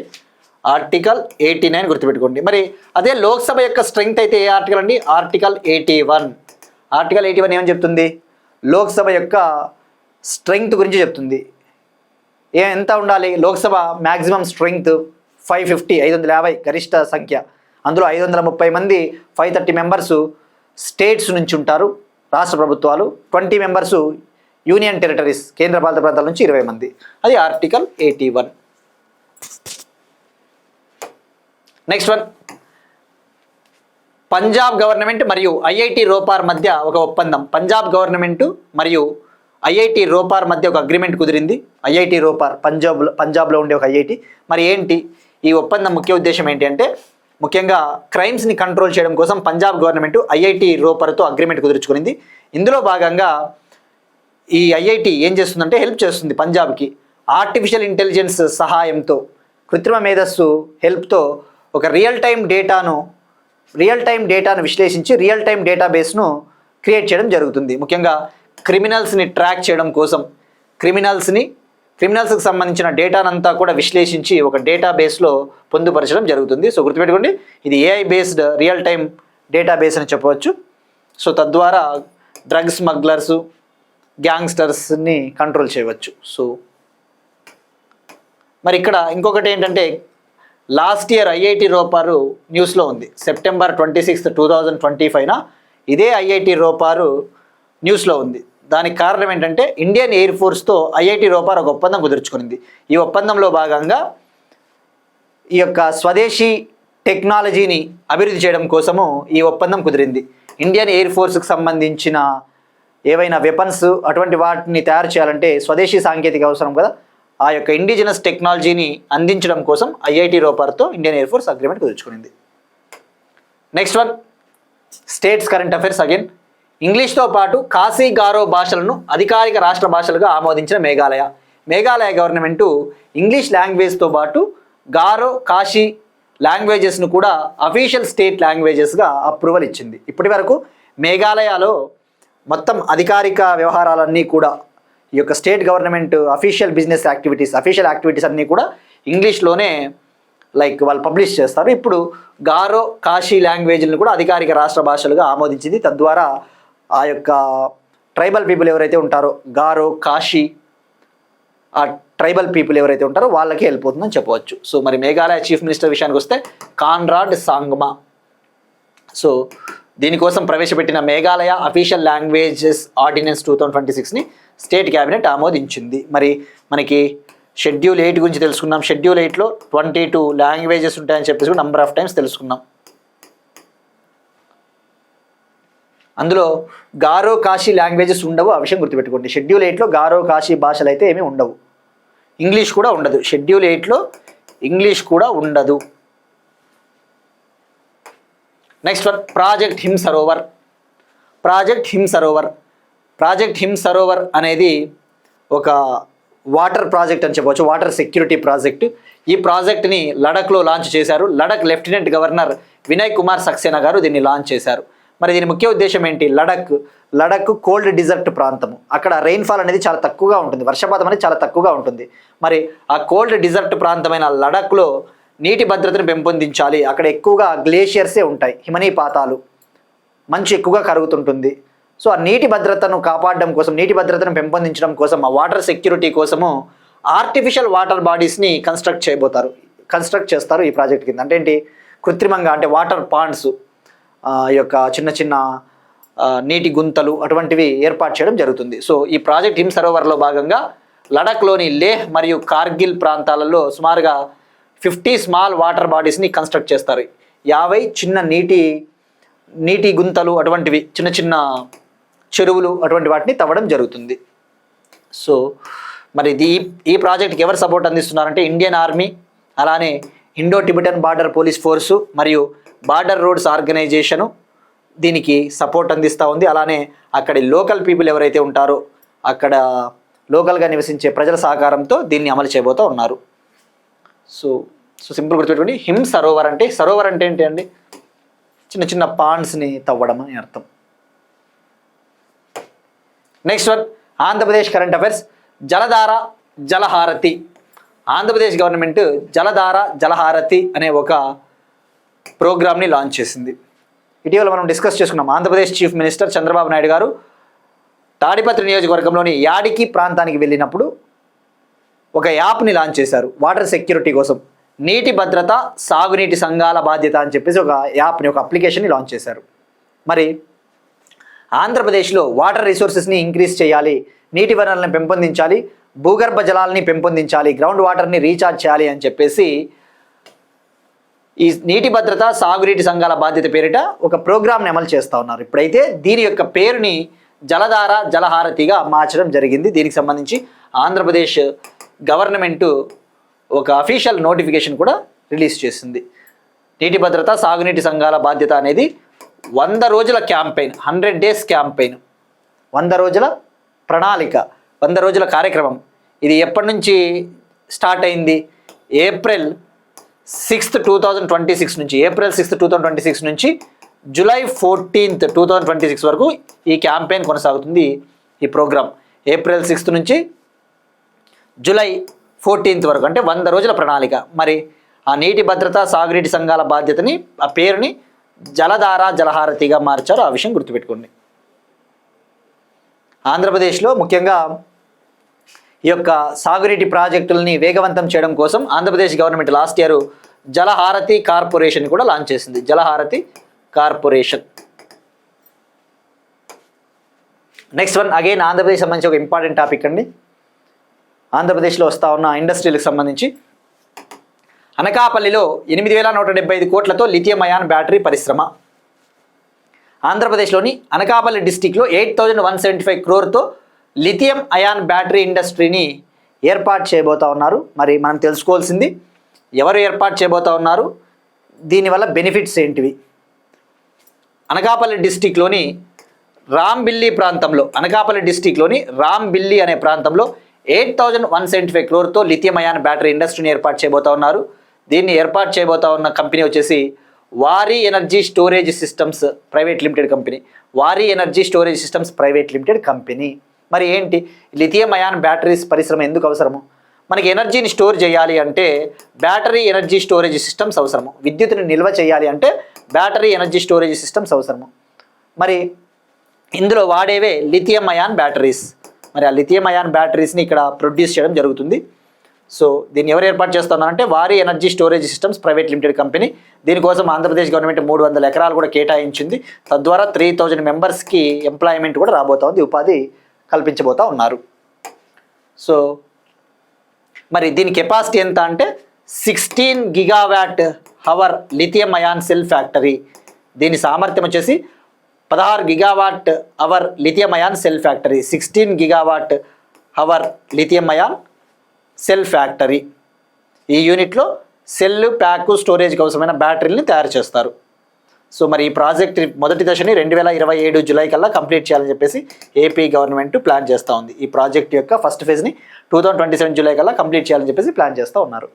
ఆర్టికల్ 89 గుర్తుపెట్టుకోండి. మరి అదే లోక్సభ యొక్క స్ట్రెంగ్త్ అయితే ఏ ఆర్టికల్ అండి? ఆర్టికల్ 81. ఆర్టికల్ 81 ఏమని చెప్తుంది? లోక్సభ యొక్క స్ట్రెంగ్త్ గురించి చెప్తుంది. ఎంత ఉండాలి? లోక్సభ మ్యాక్సిమం స్ట్రెంగ్త్ 550, 550 గరిష్ట సంఖ్య. అందులో 530 మంది 530 మెంబర్సు స్టేట్స్ నుంచి ఉంటారు, రాష్ట్ర ప్రభుత్వాలు. 20 మెంబర్సు యూనియన్ టెరిటరీస్, కేంద్రపాలిత ప్రాంతాల నుంచి 20 మంది. అది article 81. Next one, Punjab government మరియు ఐఐటి రోపార్ మధ్య ఒక ఒప్పందం. పంజాబ్ గవర్నమెంట్ మరియు ఐఐటి రోపార్ మధ్య ఒక అగ్రిమెంట్ కుదిరింది. ఐఐటి రోపార్ పంజాబ్లో ఉండే ఒక ఐఐటి. మరి ఏంటి ఈ ఒప్పందం ముఖ్య ఉద్దేశం ఏంటి అంటే, ముఖ్యంగా క్రైమ్స్ని కంట్రోల్ చేయడం కోసం పంజాబ్ గవర్నమెంట్ ఐఐటి రోపర్తో అగ్రిమెంట్ కుదుర్చుకునింది. ఇందులో భాగంగా ఈ ఐఐటి ఏం చేస్తుందంటే హెల్ప్ చేస్తుంది పంజాబ్కి. ఆర్టిఫిషియల్ ఇంటెలిజెన్స్ సహాయంతో, కృత్రిమ మేధస్సు హెల్ప్తో ఒక రియల్ టైం డేటాను విశ్లేషించి రియల్ టైం డేటాబేస్ను క్రియేట్ చేయడం జరుగుతుంది. ముఖ్యంగా క్రిమినల్స్ని ట్రాక్ చేయడం కోసం క్రిమినల్స్కి సంబంధించిన డేటానంతా కూడా విశ్లేషించి ఒక డేటాబేస్లో పొందుపరచడం జరుగుతుంది. సో గుర్తుపెట్టుకోండి, ఇది AI based real time database అని చెప్పవచ్చు. సో తద్వారా డ్రగ్ స్మగ్లర్స్, గ్యాంగ్స్టర్స్ని కంట్రోల్ చేయవచ్చు. సో మరి ఇక్కడ ఇంకొకటి ఏంటంటే, లాస్ట్ ఇయర్ ఐఐటి రోపారు న్యూస్లో ఉంది. సెప్టెంబర్ 26, 2025 ఇదే ఐఐటి రోపారు న్యూస్లో ఉంది. దానికి కారణం ఏంటంటే, ఇండియన్ ఎయిర్ ఫోర్స్తో ఐఐటి రోపార్ ఒక ఒప్పందం కుదుర్చుకునింది. ఈ ఒప్పందంలో భాగంగా ఈ యొక్క స్వదేశీ టెక్నాలజీని అభివృద్ధి చేయడం కోసము ఈ ఒప్పందం కుదిరింది. ఇండియన్ ఎయిర్ ఫోర్స్కి సంబంధించిన ఏవైనా వెపన్స్ అటువంటి వాటిని తయారు చేయాలంటే స్వదేశీ సాంకేతిక అవసరం కదా. ఆ యొక్క ఇండిజినస్ టెక్నాలజీని అందించడం కోసం ఐఐటి రోపార్తో ఇండియన్ ఎయిర్ ఫోర్స్ అగ్రిమెంట్ కుదుర్చుకునింది. Next one, states current affairs again. ఇంగ్లీష్తో పాటు కాశీ, గారో భాషలను అధికారిక రాష్ట్ర భాషలుగా ఆమోదించిన మేఘాలయ గవర్నమెంటు ఇంగ్లీష్ లాంగ్వేజ్తో పాటు గారో, కాశీ లాంగ్వేజెస్ను కూడా అఫీషియల్ స్టేట్ లాంగ్వేజెస్గా అప్రూవల్ ఇచ్చింది. ఇప్పటి వరకు మేఘాలయలో మొత్తం అధికారిక వ్యవహారాలన్నీ కూడా ఈ యొక్క state government official business activities అన్నీ కూడా ఇంగ్లీష్లోనే వాళ్ళు పబ్లిష్ చేస్తారు. ఇప్పుడు గారో, కాశీ లాంగ్వేజ్లను కూడా అధికారిక రాష్ట్ర భాషలుగా ఆమోదించింది. తద్వారా ఆ యొక్క ట్రైబల్ పీపుల్ ఎవరైతే ఉంటారో, గారో, కాశీ, ఆ ట్రైబల్ పీపుల్ ఎవరైతే ఉంటారో వాళ్ళకి హెల్ప్ అవుతుందని చెప్పవచ్చు. సో మరి మేఘాలయ చీఫ్ మినిస్టర్ విషయానికి వస్తే కాన్రాడ్ సాంగ్మా. సో దీనికోసం ప్రవేశపెట్టిన మేఘాలయ అఫీషియల్ లాంగ్వేజెస్ ఆర్డినెన్స్ 2026ని స్టేట్ క్యాబినెట్ ఆమోదించింది. మరి మనకి షెడ్యూల్ 8 గురించి తెలుసుకున్నాం. షెడ్యూల్ 8లో 22 లాంగ్వేజెస్ ఉంటాయని చెప్పేసి నంబర్ ఆఫ్ టైమ్స్ తెలుసుకున్నాం. అందులో గారో, కాశీ లాంగ్వేజెస్ ఉండవు. ఆ విషయం గుర్తుపెట్టుకోండి. షెడ్యూల్ 8లో గారో, కాశీ భాషలు అయితే ఏమీ ఉండవు. ఇంగ్లీష్ కూడా ఉండదు. షెడ్యూల్ 8లో ఇంగ్లీష్ కూడా ఉండదు. Next one, project Him Sarovar అనేది ఒక వాటర్ ప్రాజెక్ట్ అని చెప్పవచ్చు, వాటర్ సెక్యూరిటీ ప్రాజెక్ట్. ఈ ప్రాజెక్ట్ని లడఖ్లో లాంచ్ చేశారు. లడఖ్ లెఫ్టినెంట్ గవర్నర్ వినయ్ కుమార్ సక్సేనా గారు దీన్ని లాంచ్ చేశారు. మరి దీని ముఖ్య ఉద్దేశం ఏంటి? లడఖ్ కోల్డ్ డిజర్ట్ ప్రాంతము. అక్కడ రెయిన్ఫాల్ అనేది చాలా తక్కువగా ఉంటుంది, వర్షపాతం అనేది చాలా తక్కువగా ఉంటుంది. మరి ఆ కోల్డ్ డిజర్ట్ ప్రాంతమైన లడఖ్లో నీటి భద్రతను పెంపొందించాలి. అక్కడ ఎక్కువగా గ్లేషియర్సే ఉంటాయి, హిమనీపాతాలు, మంచు ఎక్కువగా కరుగుతుంటుంది. సో ఆ నీటి భద్రతను కాపాడడం కోసం, నీటి భద్రతను పెంపొందించడం కోసం, ఆ వాటర్ సెక్యూరిటీ కోసము ఆర్టిఫిషియల్ వాటర్ బాడీస్ని కన్స్ట్రక్ట్ చేస్తారు ఈ ప్రాజెక్ట్ కింద. అంటే ఏంటి? కృత్రిమంగా, అంటే వాటర్ పాండ్స్, ఈ యొక్క చిన్న చిన్న నీటి గుంతలు అటువంటివి ఏర్పాటు చేయడం జరుగుతుంది. సో ఈ ప్రాజెక్ట్ హిమ్ సరోవర్లో భాగంగా లడఖ్లోని లేహ్ మరియు కార్గిల్ ప్రాంతాలలో సుమారుగా 50 స్మాల్ వాటర్ బాడీస్ని కన్స్ట్రక్ట్ చేస్తారు. 50 చిన్న నీటి గుంతలు, అటువంటివి చిన్న చిన్న చెరువులు, అటువంటి వాటిని తవ్వడం జరుగుతుంది. సో మరి ఈ ప్రాజెక్ట్కి ఎవరు సపోర్ట్ అందిస్తున్నారంటే ఇండియన్ ఆర్మీ, అలానే Indo Tibetan border police force మరియు బార్డర్ రోడ్స్ ఆర్గనైజేషను దీనికి సపోర్ట్ అందిస్తూ ఉంది. అలానే అక్కడి లోకల్ పీపుల్ ఎవరైతే ఉంటారో అక్కడ లోకల్గా నివసించే ప్రజల సహకారంతో దీన్ని అమలు చేయబోతూ ఉన్నారు. సో సింపుల్ గుర్తుపెట్టుకోండి. హిమ్ సరోవర్ అంటే ఏంటి అండి? చిన్న చిన్న పాండ్స్ని తవ్వడం అని అర్థం. Next one, Andhra Pradesh current affairs. Jaladhara Jalaharathi. Andhra Pradesh government Jaladhara Jalaharathi అనే ఒక ప్రోగ్రామ్ని లాంచ్ చేసింది. ఇటీవల మనం డిస్కస్ చేసుకున్నాం. ఆంధ్రప్రదేశ్ చీఫ్ మినిస్టర్ చంద్రబాబు నాయుడు గారు తాడిపత్రి నియోజకవర్గంలోని యాడికి ప్రాంతానికి వెళ్ళినప్పుడు ఒక యాప్ని లాంచ్ చేశారు వాటర్ సెక్యూరిటీ కోసం. నీటి భద్రత సాగునీటి సంఘాల బాధ్యత అని చెప్పేసి ఒక యాప్ని, ఒక అప్లికేషన్ని లాంచ్ చేశారు. మరి ఆంధ్రప్రదేశ్లో వాటర్ రిసోర్సెస్ని ఇంక్రీజ్ చేయాలి, నీటి వనరులను పెంపొందించాలి, భూగర్భ జలాలని పెంపొందించాలి, గ్రౌండ్ వాటర్ని రీఛార్జ్ చేయాలి అని చెప్పేసి ఈ నీటి భద్రత సాగునీటి సంఘాల బాధ్యత పేరిట ఒక ప్రోగ్రామ్ని అమలు చేస్తూ ఉన్నారు. ఇప్పుడైతే దీని యొక్క పేరుని జలధార జలహారతిగా మార్చడం జరిగింది. దీనికి సంబంధించి ఆంధ్రప్రదేశ్ గవర్నమెంటు ఒక అఫీషియల్ నోటిఫికేషన్ కూడా రిలీజ్ చేసింది. నీటి భద్రత సాగునీటి సంఘాల బాధ్యత అనేది 100 రోజుల క్యాంపెయిన్, 100 days క్యాంపెయిన్, 100 రోజుల ప్రణాళిక, 100 రోజుల కార్యక్రమం. ఇది ఎప్పటి నుంచి స్టార్ట్ అయింది? ఏప్రిల్ 6th, 2026 నుంచి, ఏప్రిల్ 6th, 2026 నుంచి జూలై 14th, 2026 వరకు ఈ క్యాంపెయిన్ కొనసాగుతుంది. ఈ ప్రోగ్రామ్ ఏప్రిల్ 6th నుంచి జూలై 14th వరకు, అంటే 100 రోజుల ప్రణాళిక. మరి ఆ నీటి భద్రత సాగునీటి సంఘాల బాధ్యతని, ఆ పేరుని జలధార జలహారతిగా మార్చారు. ఆ విషయం గుర్తుపెట్టుకోండి. ఆంధ్రప్రదేశ్లో ముఖ్యంగా ఈ యొక్క సాగునీటి ప్రాజెక్టులని వేగవంతం చేయడం కోసం Andhra Pradesh government last year Jalaharathi corporation కూడా లాంచ్ చేసింది. Jalaharathi corporation. Next one, again Andhra Pradesh సంబంధించి ఒక ఇంపార్టెంట్ టాపిక్ అండి. ఆంధ్రప్రదేశ్లో వస్తూ ఉన్న ఇండస్ట్రీలకు సంబంధించి అనకాపల్లిలో 8,175 కోట్లతో లిథియం అయాన్ బ్యాటరీ పరిశ్రమ. ఆంధ్రప్రదేశ్లోని అనకాపల్లి డిస్టిక్లో 8,175 crore లిథియం అయాన్ బ్యాటరీ ఇండస్ట్రీని ఏర్పాటు చేయబోతూ ఉన్నారు. మరి మనం తెలుసుకోవాల్సింది, ఎవరు ఏర్పాటు చేయబోతూ ఉన్నారు, దీనివల్ల బెనిఫిట్స్ ఏంటివి? అనకాపల్లి డిస్టిక్లోని రాంబిల్లి అనే ప్రాంతంలో 8,175 crore లిథియం అయాన్ బ్యాటరీ ఇండస్ట్రీని ఏర్పాటు చేయబోతూ ఉన్నారు. దీన్ని ఏర్పాటు చేయబోతూ ఉన్న కంపెనీ వచ్చేసి Waaree energy storage systems private limited company. Waaree energy storage systems private limited company. మరి ఏంటి లిథియం అయాన్ బ్యాటరీస్ పరిశ్రమ ఎందుకు అవసరము? మనకి ఎనర్జీని స్టోర్ చేయాలి అంటే బ్యాటరీ ఎనర్జీ స్టోరేజ్ సిస్టమ్స్ అవసరము. విద్యుత్తుని నిల్వ చేయాలి అంటే బ్యాటరీ ఎనర్జీ స్టోరేజ్ సిస్టమ్స్ అవసరము. మరి ఇందులో వాడేవే లిథియం అయాన్ బ్యాటరీస్. మరి ఆ లిథియం అయాన్ బ్యాటరీస్ని ఇక్కడ ప్రొడ్యూస్ చేయడం జరుగుతుంది. సో దీన్ని ఎవరు ఏర్పాటు చేస్తున్నారంటే Waaree energy storage systems private limited company. దీనికోసం ఆంధ్రప్రదేశ్ గవర్నమెంట్ 300 ఎకరాలు కూడా కేటాయించింది. తద్వారా 3,000 మెంబర్స్కి ఎంప్లాయ్మెంట్ కూడా రాబోతోంది, ఉపాధి కల్పించబోతూ ఉన్నారు. సో మరి దీని కెపాసిటీ ఎంత అంటే 16 GWh lithium ion cell factory. దీని సామర్థ్యం వచ్చేసి 16 GWh lithium ion cell factory. 16 GWh lithium ion cell factory. ఈ యూనిట్లో సెల్, ప్యాక్, స్టోరేజ్కి అవసరమైన బ్యాటరీని తయారు చేస్తారు. సో మరి ఈ ప్రాజెక్ట్ మొదటి దశని 2027 జూలై కల్లా కంప్లీట్ చేయాలని చెప్పేసి ఏపీ గవర్నమెంట్ ప్లాన్ చేస్తూ ఉంది. ఈ ప్రాజెక్ట్ యొక్క ఫస్ట్ ఫేజ్ని 2027 జూలై కల్లా కంప్లీట్ చేయాలని చెప్పేసి ప్లాన్ చేస్తూ ఉన్నారు.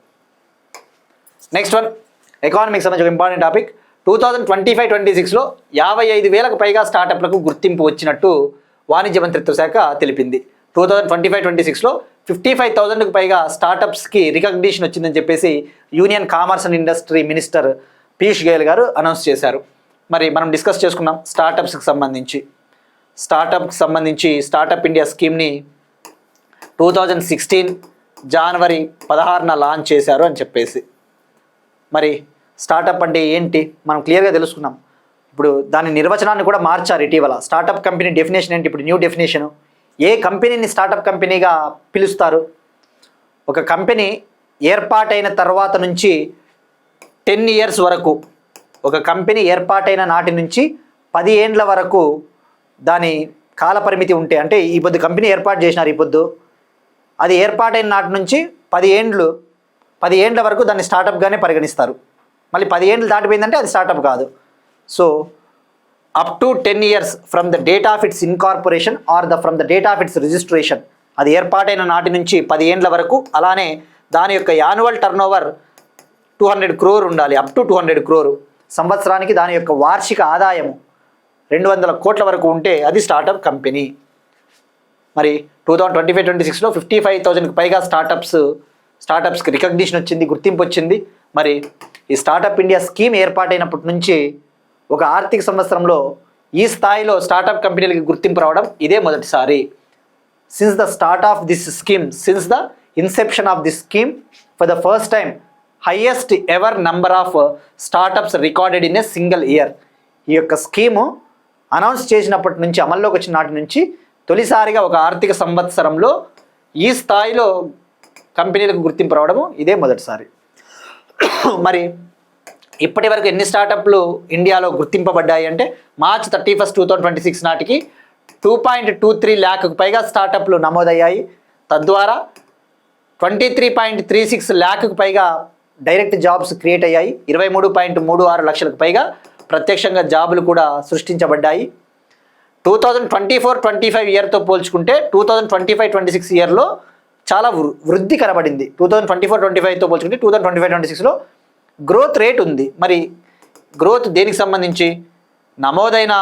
నెక్స్ట్ వన్, ఎకానమిక్స్ సంబంధించి ఒక ఇంపార్టెంట్ టాపిక్. 2025-26లో 55,000కు పైగా స్టార్టప్లకు గుర్తింపు వచ్చినట్టు వాణిజ్య మంత్రిత్వ శాఖ తెలిపింది. 2025-26లో 55,000కు పైగా స్టార్టప్స్కి రికగ్నిషన్ వచ్చిందని చెప్పేసి union commerce and industry minister Piyush Goyal గారు అనౌన్స్ చేశారు. మరి మనం డిస్కస్ చేసుకున్నాం స్టార్టప్స్కి సంబంధించి స్టార్టప్ ఇండియా స్కీమ్ని 2016 జనవరి 16న లాంచ్ చేశారు అని చెప్పేసి. మరి స్టార్టప్ అంటే ఏంటి మనం క్లియర్గా తెలుసుకున్నాం. ఇప్పుడు దాని నిర్వచనాన్ని కూడా మార్చారు ఇటీవల. స్టార్టప్ కంపెనీ డెఫినేషన్ ఏంటి? ఇప్పుడు న్యూ డెఫినేషను. ఏ కంపెనీని స్టార్టప్ కంపెనీగా పిలుస్తారు? ఒక కంపెనీ ఏర్పాటైన తర్వాత నుంచి 10 years వరకు, ఒక కంపెనీ ఏర్పాటైన నాటి నుంచి 10 ఏండ్ల వరకు దాని కాలపరిమితి ఉంటే, అంటే ఈ పొద్దు కంపెనీ ఏర్పాటు చేసినారు, ఈ పొద్దు అది ఏర్పాటైన నాటి నుంచి 10 ఏండ్ల వరకు దాన్ని స్టార్టప్గానే పరిగణిస్తారు. మళ్ళీ 10 ఏండ్లు దాటిపోయిందంటే అది స్టార్టప్ కాదు. So up to 10 years from the date of its incorporation or from the date of its registration. అది ఏర్పాటైన నాటి నుంచి 10 ఏండ్ల వరకు. అలానే దాని యొక్క యాన్యువల్ టర్నోవర్ 200 crore ఉండాలి, అప్ టు 200 crore. సంవత్సరానికి దాని యొక్క వార్షిక ఆదాయము 200 కోట్ల వరకు ఉంటే అది స్టార్టప్ కంపెనీ. మరి 2025-26లో 55,000కి పైగా స్టార్టప్స్కి రికగ్నిషన్ వచ్చింది, గుర్తింపు వచ్చింది. మరి ఈ స్టార్టప్ ఇండియా స్కీమ్ ఏర్పాటైనప్పటి నుంచి ఒక ఆర్థిక సంవత్సరంలో ఈ స్థాయిలో స్టార్టప్ కంపెనీలకి గుర్తింపు రావడం ఇదే మొదటిసారి. Since the start of this scheme, since the Inception of this scheme, for the first time highest ever number of startups recorded in a single year. ఈ యొక్క స్కీము అనౌన్స్ చేసినప్పటి నుంచి, అమల్లోకి వచ్చిన నాటి నుంచి తొలిసారిగా ఒక ఆర్థిక సంవత్సరంలో ఈ స్థాయిలో కంపెనీలకు గుర్తింపు రావడము ఇదే మొదటిసారి. మరి ఇప్పటి వరకు ఎన్ని స్టార్టప్లు ఇండియాలో గుర్తింపబడ్డాయి అంటే March 31, 2026 నాటికి 2.23 lakh పైగా స్టార్టప్లు నమోదయ్యాయి. తద్వారా 23.36 lakh పైగా డైరెక్ట్ జాబ్స్ క్రియేట్ అయ్యాయి. 23.36 లక్షలకు పైగా ప్రత్యక్షంగా జాబులు కూడా సృష్టించబడ్డాయి. 2024-25 ఇయర్తో పోల్చుకుంటే 2025-26 ఇయర్లో చాలా వృద్ధి కనబడింది. 2024-25తో పోల్చుకుంటే 2025-26లో గ్రోత్ రేట్ ఉంది. మరి గ్రోత్ దేనికి సంబంధించి? నమోదైన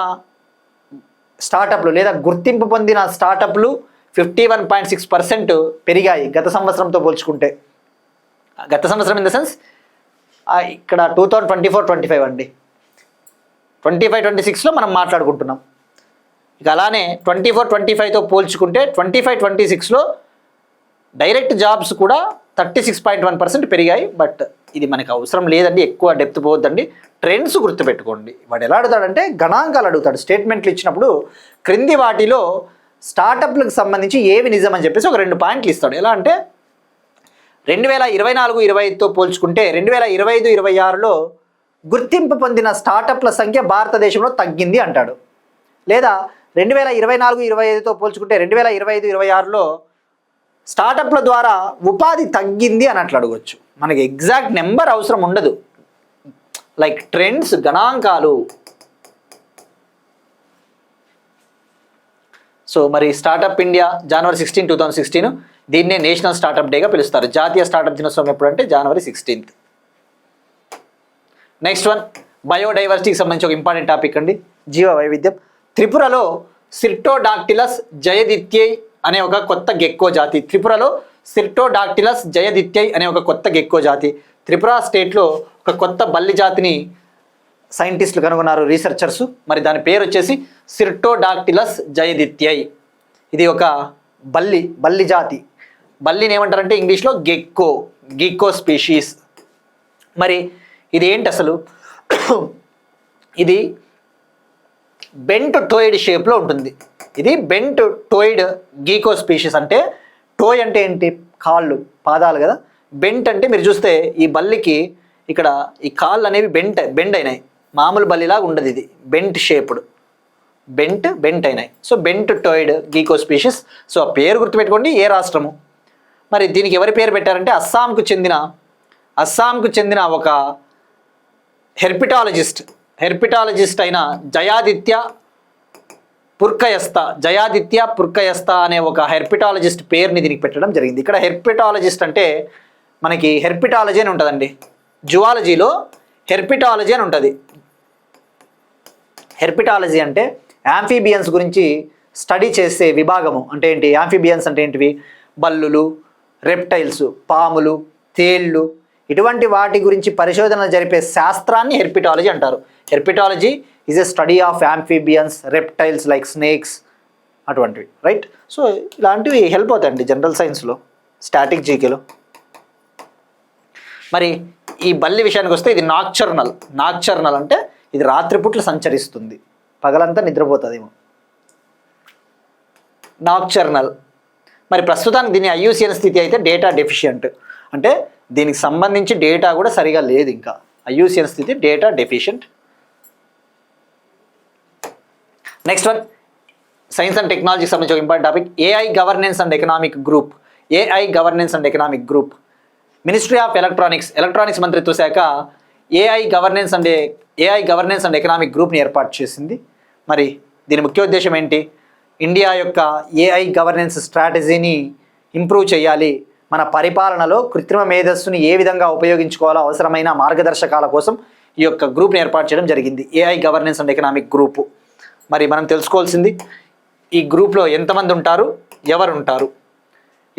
స్టార్టప్లు లేదా గుర్తింపు పొందిన స్టార్టప్లు 51.6% పెరిగాయి గత సంవత్సరంతో పోల్చుకుంటే. గత సంవత్సరం ఇన్ ద సెన్స్ ఇక్కడ 2024-25 అండి. 25-26లో మనం మాట్లాడుకుంటున్నాం. ఇక అలానే 24-25తో పోల్చుకుంటే 25-26లో డైరెక్ట్ జాబ్స్ కూడా 36.1% పెరిగాయి. బట్ ఇది మనకు అవసరం లేదండి, ఎక్కువ డెప్త్ పోవద్దండి. ట్రెండ్స్ గుర్తుపెట్టుకోండి. వాడు ఎలా అడుగుతాడంటే గణాంకాలు అడుగుతాడు. స్టేట్మెంట్లు ఇచ్చినప్పుడు క్రింది వాటిలో స్టార్టప్లకు సంబంధించి ఏవి నిజం అని చెప్పేసి ఒక 2 పాయింట్లు ఇస్తాడు. ఎలా అంటే 2024-25తో పోల్చుకుంటే 2025-26లో గుర్తింపు పొందిన స్టార్టప్ల సంఖ్య భారతదేశంలో తగ్గింది అంటాడు. లేదా 2024-25తో పోల్చుకుంటే 2025-26లో స్టార్టప్ల ద్వారా ఉపాధి తగ్గింది అని అట్లా అడగవచ్చు. మనకి ఎగ్జాక్ట్ నెంబర్ అవసరం ఉండదు. లైక్ ట్రెండ్స్, గణాంకాలు. సో మరి స్టార్టప్ ఇండియా January 16, 2016 దీన్నే నేషనల్ స్టార్టప్ డేగా పిలుస్తారు. జాతీయ స్టార్టప్ దినోత్సవం ఎప్పుడంటే January 16. నెక్స్ట్ వన్, బయోడైవర్సిటీకి సంబంధించి ఒక ఇంపార్టెంట్ టాపిక్ అండి, జీవ వైవిధ్యం. త్రిపురలో సిర్టోడాక్టిలస్ జయదిత్యై అనే ఒక కొత్త గెక్కో జాతి. త్రిపురలో సిర్టోడాక్టిలస్ జయదిత్యై అనే ఒక కొత్త గెక్కో జాతి. త్రిపుర స్టేట్లో ఒక కొత్త బల్లి జాతిని సైంటిస్టులు కనుగొన్నారు, రీసెర్చర్స్. మరి దాని పేరు వచ్చేసి సిర్టోడాక్టిలస్ జయదిత్యై. ఇది ఒక బల్లి జాతి. బల్లిని ఏమంటారంటే ఇంగ్లీష్లో గెక్కో స్పీషీస్. మరి ఇది ఏంటి అసలు? ఇది బెంట్ టోయిడ్ షేప్లో ఉంటుంది. ఇది బెంట్ టోయిడ్ గీకో స్పీషీస్. అంటే టోయ్ అంటే ఏంటి? కాళ్ళు, పాదాలు కదా. బెంట్ అంటే మీరు చూస్తే ఈ బల్లికి ఇక్కడ ఈ కాళ్ళు అనేవి బెండ్ అయినాయి. మామూలు బల్లిలాగా ఉండదు, ఇది బెంట్ షేప్డ్, బెంట్ అయినాయి. So bent toed gecko species. So ఆ పేరు గుర్తుపెట్టుకోండి. ఏ రాష్ట్రము? మరి దీనికి ఎవరి పేరు పెట్టారంటే అస్సాంకు చెందిన ఒక హెర్పిటాలజిస్ట్ అయిన జయాదిత్య పుర్కయస్త అనే ఒక హెర్పిటాలజిస్ట్ పేరుని దీనికి పెట్టడం జరిగింది. ఇక్కడ హెర్పిటాలజిస్ట్ అంటే మనకి హెర్పిటాలజీ అని ఉంటుందండి. జువాలజీలో హెర్పిటాలజీ అని ఉంటుంది. హెర్పిటాలజీ అంటే యాంఫీబియన్స్ గురించి స్టడీ చేసే విభాగము. అంటే ఏంటి? యాంఫీబియన్స్ అంటే ఏంటివి? బల్లులు, రెప్టైల్స్, పాములు, తేళ్ళు, ఇటువంటి వాటి గురించి పరిశోధనలు జరిపే శాస్త్రాన్ని హెర్పిటాలజీ అంటారు. Herpetology is a study of amphibians, reptiles like snakes, అటువంటివి. రైట్? సో ఇలాంటివి హెల్ప్ అవుతాయండి జనరల్ సైన్స్లో, స్టాటిక్ జీకేలో. మరి ఈ బల్లి విషయానికి వస్తే ఇది నాక్చర్నల్ అంటే ఇది రాత్రిపూట్ల సంచరిస్తుంది, పగలంతా నిద్రపోతుందేమో. నాక్చర్నల్. మరి ప్రస్తుతానికి దీని IUCN స్థితి అయితే డేటా డెఫిషియంట్. అంటే దీనికి సంబంధించి డేటా కూడా సరిగా లేదు. ఇంకా IUCN స్థితి data deficient. Next one, science and టెక్నాలజీకి సంబంధించి ఒక important topic, AI governance and economic group. Ministry of electronics మంత్రిత్వ శాఖ AI గవర్నెన్స్ అండ్ ఎకనామిక్ గ్రూప్ని ఏర్పాటు చేసింది. మరి దీని ముఖ్య ఉద్దేశం ఏంటి? ఇండియా యొక్క ఏఐ గవర్నెన్స్ స్ట్రాటజీని ఇంప్రూవ్ చేయాలి, మన పరిపాలనలో కృత్రిమ మేధస్సుని ఏ విధంగా ఉపయోగించుకోవాలో అవసరమైన మార్గదర్శకాల కోసం ఈ యొక్క గ్రూప్ని ఏర్పాటు చేయడం జరిగింది, AI governance and economic group. మరి మనం తెలుసుకోవాల్సింది ఈ గ్రూప్లో ఎంతమంది ఉంటారు, ఎవరు ఉంటారు?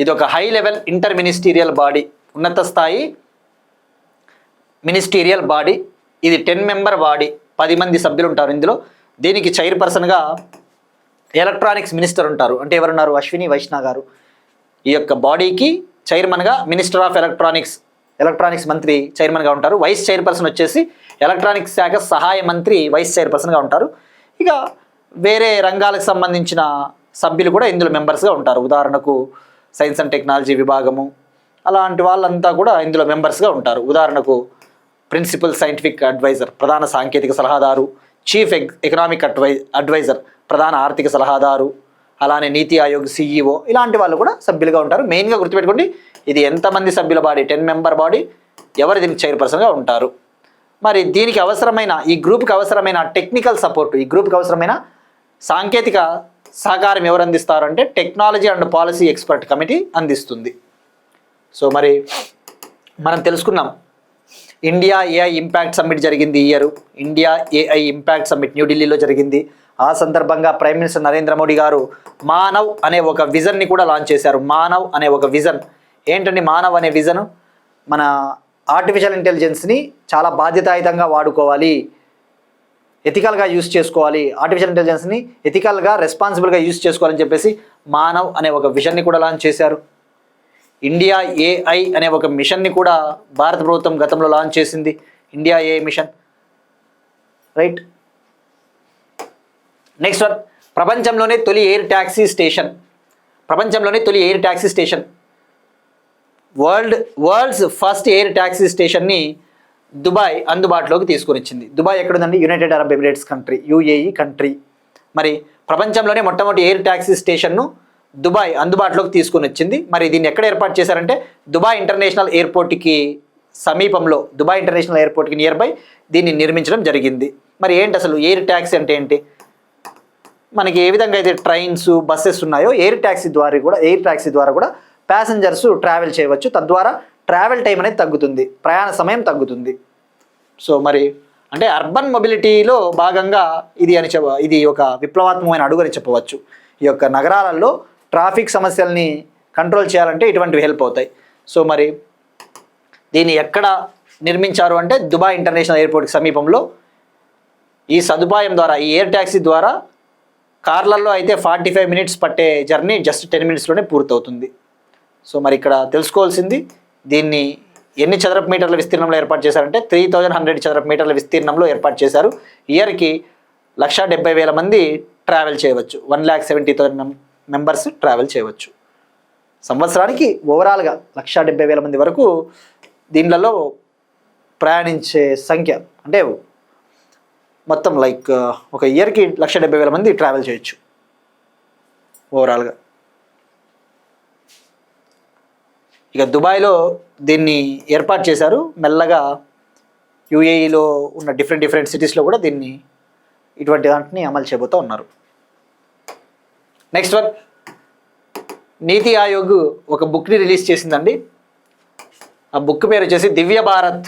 ఇది ఒక high level inter ministerial body, ఉన్నత స్థాయి మినిస్టీరియల్ బాడీ. ఇది 10 మెంబర్ బాడీ, 10 మంది సభ్యులు ఉంటారు ఇందులో. దీనికి చైర్పర్సన్గా ఎలక్ట్రానిక్స్ మినిస్టర్ ఉంటారు. అంటే ఎవరున్నారు? అశ్విని వైష్ణవ్ గారు. ఈ యొక్క బాడీకి చైర్మన్గా మినిస్టర్ ఆఫ్ ఎలక్ట్రానిక్స్ మంత్రి చైర్మన్గా ఉంటారు. వైస్ చైర్పర్సన్ వచ్చేసి ఎలక్ట్రానిక్స్ శాఖ సహాయ మంత్రి వైస్ చైర్పర్సన్గా ఉంటారు. ఇక వేరే రంగాలకు సంబంధించిన సభ్యులు కూడా ఇందులో మెంబర్స్గా ఉంటారు. ఉదాహరణకు సైన్స్ అండ్ టెక్నాలజీ విభాగము, అలాంటి వాళ్ళంతా కూడా ఇందులో మెంబర్స్గా ఉంటారు. ఉదాహరణకు ప్రిన్సిపల్ సైంటిఫిక్ అడ్వైజర్, ప్రధాన సాంకేతిక సలహాదారు, చీఫ్ ఎకనామిక్ అడ్వైజర్, ప్రధాన ఆర్థిక సలహాదారు, అలానే నీతి ఆయోగ్ CEO, ఇలాంటి వాళ్ళు కూడా సభ్యులుగా ఉంటారు. మెయిన్గా గుర్తుపెట్టుకోండి, ఇది ఎంతమంది సభ్యుల బాడీ? 10 member body. ఎవరు దీనికి చైర్పర్సన్గా ఉంటారు? మరి దీనికి అవసరమైన, ఈ గ్రూప్కి అవసరమైన టెక్నికల్ సపోర్ట్, ఈ గ్రూప్కి అవసరమైన సాంకేతిక సహకారం ఎవరు అందిస్తారు అంటే technology and policy expert committee అందిస్తుంది. సో మరి మనం తెలుసుకున్నాం, ఇండియా ఏఐ ఇంపాక్ట్ సమ్మిట్ జరిగింది ఈ year. India AI impact summit న్యూఢిల్లీలో జరిగింది. ఆ సందర్భంగా ప్రైమ్ మినిస్టర్ నరేంద్ర మోడీ గారు మానవ్ అనే ఒక విజన్ని కూడా లాంచ్ చేశారు. మానవ్ అనే ఒక విజన్ ఏంటండి? మానవ్ అనే విజన్, మన ఆర్టిఫిషియల్ ఇంటెలిజెన్స్ని చాలా బాధ్యతాయుతంగా వాడుకోవాలి, ఎథికల్గా యూస్ చేసుకోవాలి, ఆర్టిఫిషియల్ ఇంటెలిజెన్స్ని ఎథికల్గా రెస్పాన్సిబుల్గా యూస్ చేసుకోవాలని చెప్పేసి మానవ్ అనే ఒక విజన్ని కూడా లాంచ్ చేశారు. ఇండియా ఏఐ అనే ఒక మిషన్ని కూడా భారత ప్రభుత్వం గతంలో లాంచ్ చేసింది, India AI mission. Right. Next one, ప్రపంచంలోనే తొలి air taxi station, world's first air taxi స్టేషన్ని దుబాయ్ అందుబాటులోకి తీసుకొని వచ్చింది. దుబాయ్ ఎక్కడుందండి? United Arab Emirates country, UAE country. మరి ప్రపంచంలోనే మొట్టమొదటి ఎయిర్ ట్యాక్సీ స్టేషన్ను దుబాయ్ అందుబాటులోకి తీసుకొని వచ్చింది. మరి దీన్ని ఎక్కడ ఏర్పాటు చేశారంటే దుబాయ్ ఇంటర్నేషనల్ ఎయిర్పోర్ట్కి సమీపంలో, దుబాయ్ ఇంటర్నేషనల్ ఎయిర్పోర్ట్కి నియర్ బై దీన్ని నిర్మించడం జరిగింది. మరి ఏంటి అసలు ఎయిర్ ట్యాక్సీ అంటే ఏంటి? మనకి ఏ విధంగా అయితే ట్రైన్స్, బస్సెస్ ఉన్నాయో ఎయిర్ ట్యాక్సీ ద్వారా కూడా ప్యాసింజర్స్ ట్రావెల్ చేయవచ్చు. తద్వారా ట్రావెల్ టైం అనేది తగ్గుతుంది, ప్రయాణ సమయం తగ్గుతుంది. సో మరి అంటే అర్బన్ మొబిలిటీలో భాగంగా ఇది ఒక విప్లవాత్మకమైన అడుగు అని చెప్పవచ్చు. ఈ యొక్క నగరాలలో ట్రాఫిక్ సమస్యల్ని కంట్రోల్ చేయాలంటే ఇటువంటివి హెల్ప్ అవుతాయి. సో మరి దీన్ని ఎక్కడ నిర్మించారు అంటే దుబాయ్ ఇంటర్నేషనల్ ఎయిర్పోర్ట్కి సమీపంలో. ఈ సదుపాయం ద్వారా, ఈ ఎయిర్ ట్యాక్సీ ద్వారా కార్లలో అయితే 45 మినిట్స్ పట్టే జర్నీ జస్ట్ 10 మినిట్స్లోనే పూర్తవుతుంది. సో మరి ఇక్కడ తెలుసుకోవాల్సింది, దీన్ని ఎన్ని చదరపు మీటర్ల విస్తీర్ణంలో ఏర్పాటు చేశారంటే 3100 చదరపు మీటర్ల విస్తీర్ణంలో ఏర్పాటు చేశారు. ఇయర్కి 170,000 మంది ట్రావెల్ చేయవచ్చు, 170,000 మెంబర్స్ ట్రావెల్ చేయవచ్చు. సంవత్సరానికి ఓవరాల్గా 170,000 మంది వరకు దీనిలలో ప్రయాణించే సంఖ్య, అంటే మొత్తం లైక్ ఒక ఇయర్కి 170,000 మంది ట్రావెల్ చేయొచ్చు ఓవరాల్గా. ఇక దుబాయ్లో దీన్ని ఏర్పాటు చేశారు. మెల్లగా UAEలో ఉన్న డిఫరెంట్ సిటీస్లో కూడా దీన్ని, ఇటువంటి దాంట్ని అమలు చేయబోతూ ఉన్నారు. నెక్స్ట్ వన్, నీతి ఆయోగ్ ఒక బుక్ని రిలీజ్ చేసిందండి. ఆ బుక్ పేరు వచ్చేసి Divya Bharat,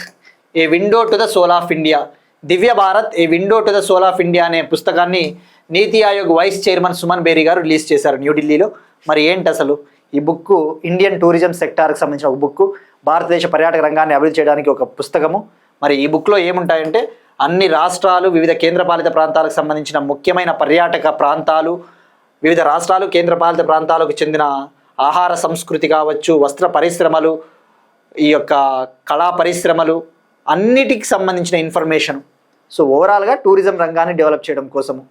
a window to the soul of India. Divya Bharat, a window to the soul of India అనే పుస్తకాన్ని NITI Aayog vice chairman Suman Bery garu release చేశారు న్యూఢిల్లీలో. మరి ఏంటి అసలు ఈ బుక్? ఇండియన్ టూరిజం సెక్టార్కి సంబంధించిన ఒక బుక్, భారతదేశ పర్యాటక రంగాన్ని అభివృద్ధి చేయడానికి ఒక పుస్తకము. మరి ఈ బుక్లో ఏముంటాయంటే అన్ని రాష్ట్రాలు, వివిధ కేంద్రపాలిత ప్రాంతాలకు సంబంధించిన ముఖ్యమైన పర్యాటక ప్రాంతాలు, వివిధ రాష్ట్రాలు, కేంద్రపాలిత ప్రాంతాలకు చెందిన ఆహార సంస్కృతి కావచ్చు, వస్త్ర పరిశ్రమలు, ఈ యొక్క కళా పరిశ్రమలు, అన్నిటికి సంబంధించిన ఇన్ఫర్మేషన్. సో ఓవరాల్గా టూరిజం రంగాన్ని డెవలప్ చేయడం కోసము.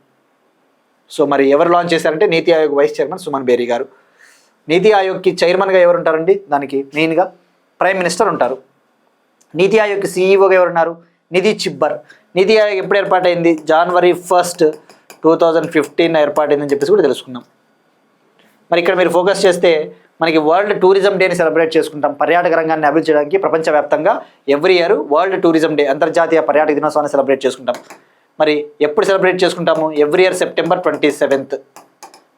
సో మరి ఎవరు లాంచ్ చేశారంటే నీతి ఆయోగ్ వైస్ చైర్మన్ సుమన్ బేరీ గారు. నీతి ఆయోగ్కి చైర్మన్గా ఎవరు ఉంటారండి? దానికి మెయిన్గా ప్రైమ్ మినిస్టర్ ఉంటారు. నీతి ఆయోగ్కి CEOగా ఎవరున్నారు? నిధి చిబ్బర్. నీతి ఆయోగ్ ఎప్పుడు ఏర్పాటైంది? January 1, 2015 ఏర్పాటైందని చెప్పేసి కూడా తెలుసుకున్నాం. మరి ఇక్కడ మీరు ఫోకస్ చేస్తే మనకి వరల్డ్ టూరిజం డేని సెలబ్రేట్ చేసుకుంటాం. పర్యాటక రంగాన్ని అభివృద్ధి చేయడానికి ప్రపంచవ్యాప్తంగా every year world tourism day, అంతర్జాతీయ పర్యాటక దినోత్సవాన్ని సెలబ్రేట్ చేసుకుంటాం. మరి ఎప్పుడు సెలబ్రేట్ చేసుకుంటాము? Every year September 27th.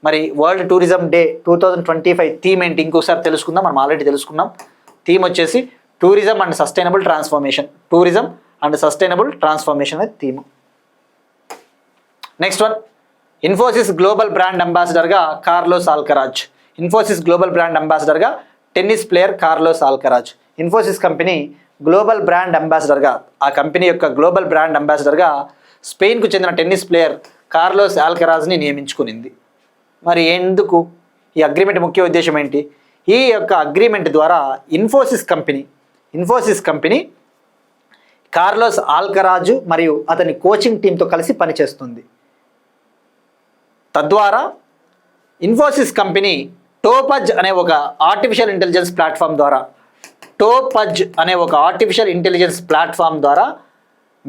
మరి వరల్డ్ టూరిజం డే 2025 థీమ్ ఏంటి ఇంకోసారి తెలుసుకుందాం. మనం ఆల్రెడీ తెలుసుకున్నాం. థీమ్ వచ్చేసి tourism and sustainable transformation. Tourism and sustainable transformation అనేది theme. Next one, Infosys global brand అంబాసిడర్గా Carlos Alcaraz. Infosys global brand అంబాసిడర్గా tennis player Carlos Alcaraz. Infosys company global brand అంబాసిడర్గా, ఆ కంపెనీ యొక్క గ్లోబల్ బ్రాండ్ అంబాసిడర్గా స్పెయిన్కు చెందిన టెన్నిస్ ప్లేయర్ కార్లోస్ ఆల్కరాజ్ని నియమించుకునింది. మరి ఎందుకు ఈ అగ్రిమెంట్ ముఖ్య ఉద్దేశం ఏంటి? ఈ యొక్క అగ్రిమెంట్ ద్వారా ఇన్ఫోసిస్ కంపెనీ కార్లోస్ ఆల్కరాజు మరియు అతని కోచింగ్ టీంతో కలిసి పనిచేస్తుంది. తద్వారా ఇన్ఫోసిస్ కంపెనీ టోపజ్ అనే ఒక ఆర్టిఫిషియల్ ఇంటెలిజెన్స్ ప్లాట్ఫామ్ ద్వారా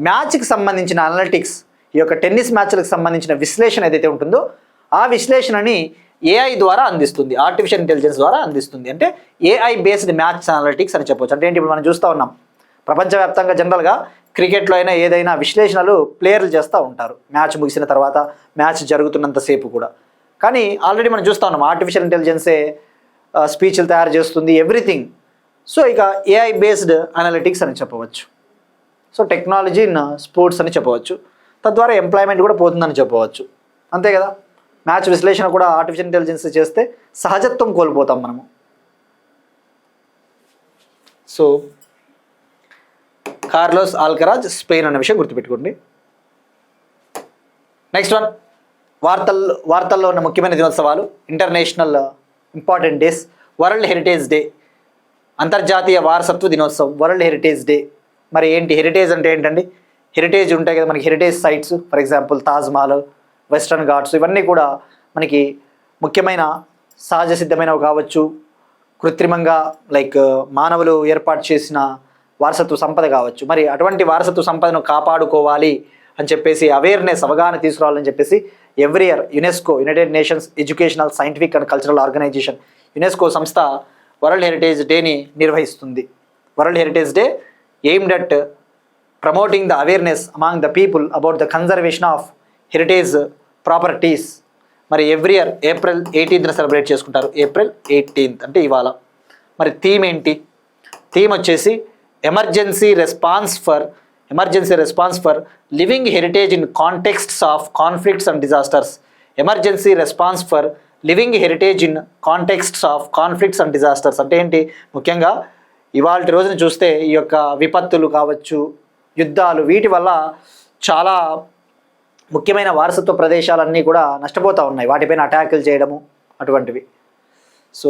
మ్యాచ్కి సంబంధించిన అనలిటిక్స్, ఈ యొక్క టెన్నిస్ మ్యాచ్లకు సంబంధించిన విశ్లేషణ ఏదైతే ఉంటుందో ఆ విశ్లేషణని ఏఐ ద్వారా అందిస్తుంది, ఆర్టిఫిషియల్ ఇంటెలిజెన్స్ ద్వారా అందిస్తుంది. అంటే ఏఐ బేస్డ్ మ్యాచ్ అనలిటిక్స్ అని చెప్పవచ్చు. అంటే ఏంటి, ఇప్పుడు మనం చూస్తూ ఉన్నాం ప్రపంచవ్యాప్తంగా జనరల్గా క్రికెట్లో అయినా ఏదైనా విశ్లేషణలు ప్లేయర్లు చేస్తూ ఉంటారు మ్యాచ్ ముగిసిన తర్వాత, మ్యాచ్ జరుగుతున్నంతసేపు కూడా. కానీ ఆల్రెడీ మనం చూస్తూ ఉన్నాం ఆర్టిఫిషియల్ ఇంటెలిజెన్సే స్పీచ్లు తయారు చేస్తుంది, ఎవ్రీథింగ్. సో ఇక ఏఐ బేస్డ్ అనలిటిక్స్ అని చెప్పవచ్చు. సో టెక్నాలజీ ఇన్ స్పోర్ట్స్ అని చెప్పవచ్చు. తద్వారా ఎంప్లాయ్మెంట్ కూడా పోతుందని చెప్పవచ్చు. అంతే కదా, మ్యాచ్ విశ్లేషణ కూడా ఆర్టిఫిషియల్ ఇంటెలిజెన్స్ చేస్తే సహజత్వం కోల్పోతాం మనము. సో కార్లోస్ ఆల్కరాజ్ స్పెయిన్ అనే విషయం గుర్తుపెట్టుకోండి. నెక్స్ట్ వన్, వార్తల్లో ఉన్న ముఖ్యమైన దినోత్సవాలు, international important days. World heritage day, అంతర్జాతీయ వారసత్వ దినోత్సవం, వరల్డ్ హెరిటేజ్ డే. మరి ఏంటి హెరిటేజ్ అంటే ఏంటండి? హెరిటేజ్ ఉంటాయి కదా మనకి, heritage sites, for example Taj Mahal, Western Ghats, ఇవన్నీ కూడా మనకి ముఖ్యమైన సహజ సిద్ధమైనవి కావచ్చు, కృత్రిమంగా లైక్ మానవులు ఏర్పాటు చేసిన వారసత్వ సంపద కావచ్చు. మరి అటువంటి వారసత్వ సంపదను కాపాడుకోవాలి అని చెప్పేసి అవేర్నెస్, అవగాహన తీసుకురావాలని చెప్పేసి every year UNESCO, United Nations educational, scientific and cultural organization, UNESCO సంస్థ వరల్డ్ హెరిటేజ్ డేని నిర్వహిస్తుంది. World heritage day aimed at promoting the awareness among the people about the conservation of heritage properties. మరి every year April 18th celebrate చేసుకుంటారు. April 18th అంటే ఇవాళ. మరి థీమ్ ఏంటి? థీమ్ వచ్చేసి emergency response for living heritage in contexts of conflicts and disasters. Emergency response for living heritage in contexts of conflicts and disasters అంటే ఏంటి? ముఖ్యంగా ఇవాళ రోజున చూస్తే ఈ యొక్క విపత్తులు కావచ్చు, యుద్ధాలు, వీటి వల్ల చాలా ముఖ్యమైన వారసత్వ ప్రదేశాలన్నీ కూడా నష్టపోతూ ఉన్నాయి, వాటిపైన అటాకులు చేయడము అటువంటివి. సో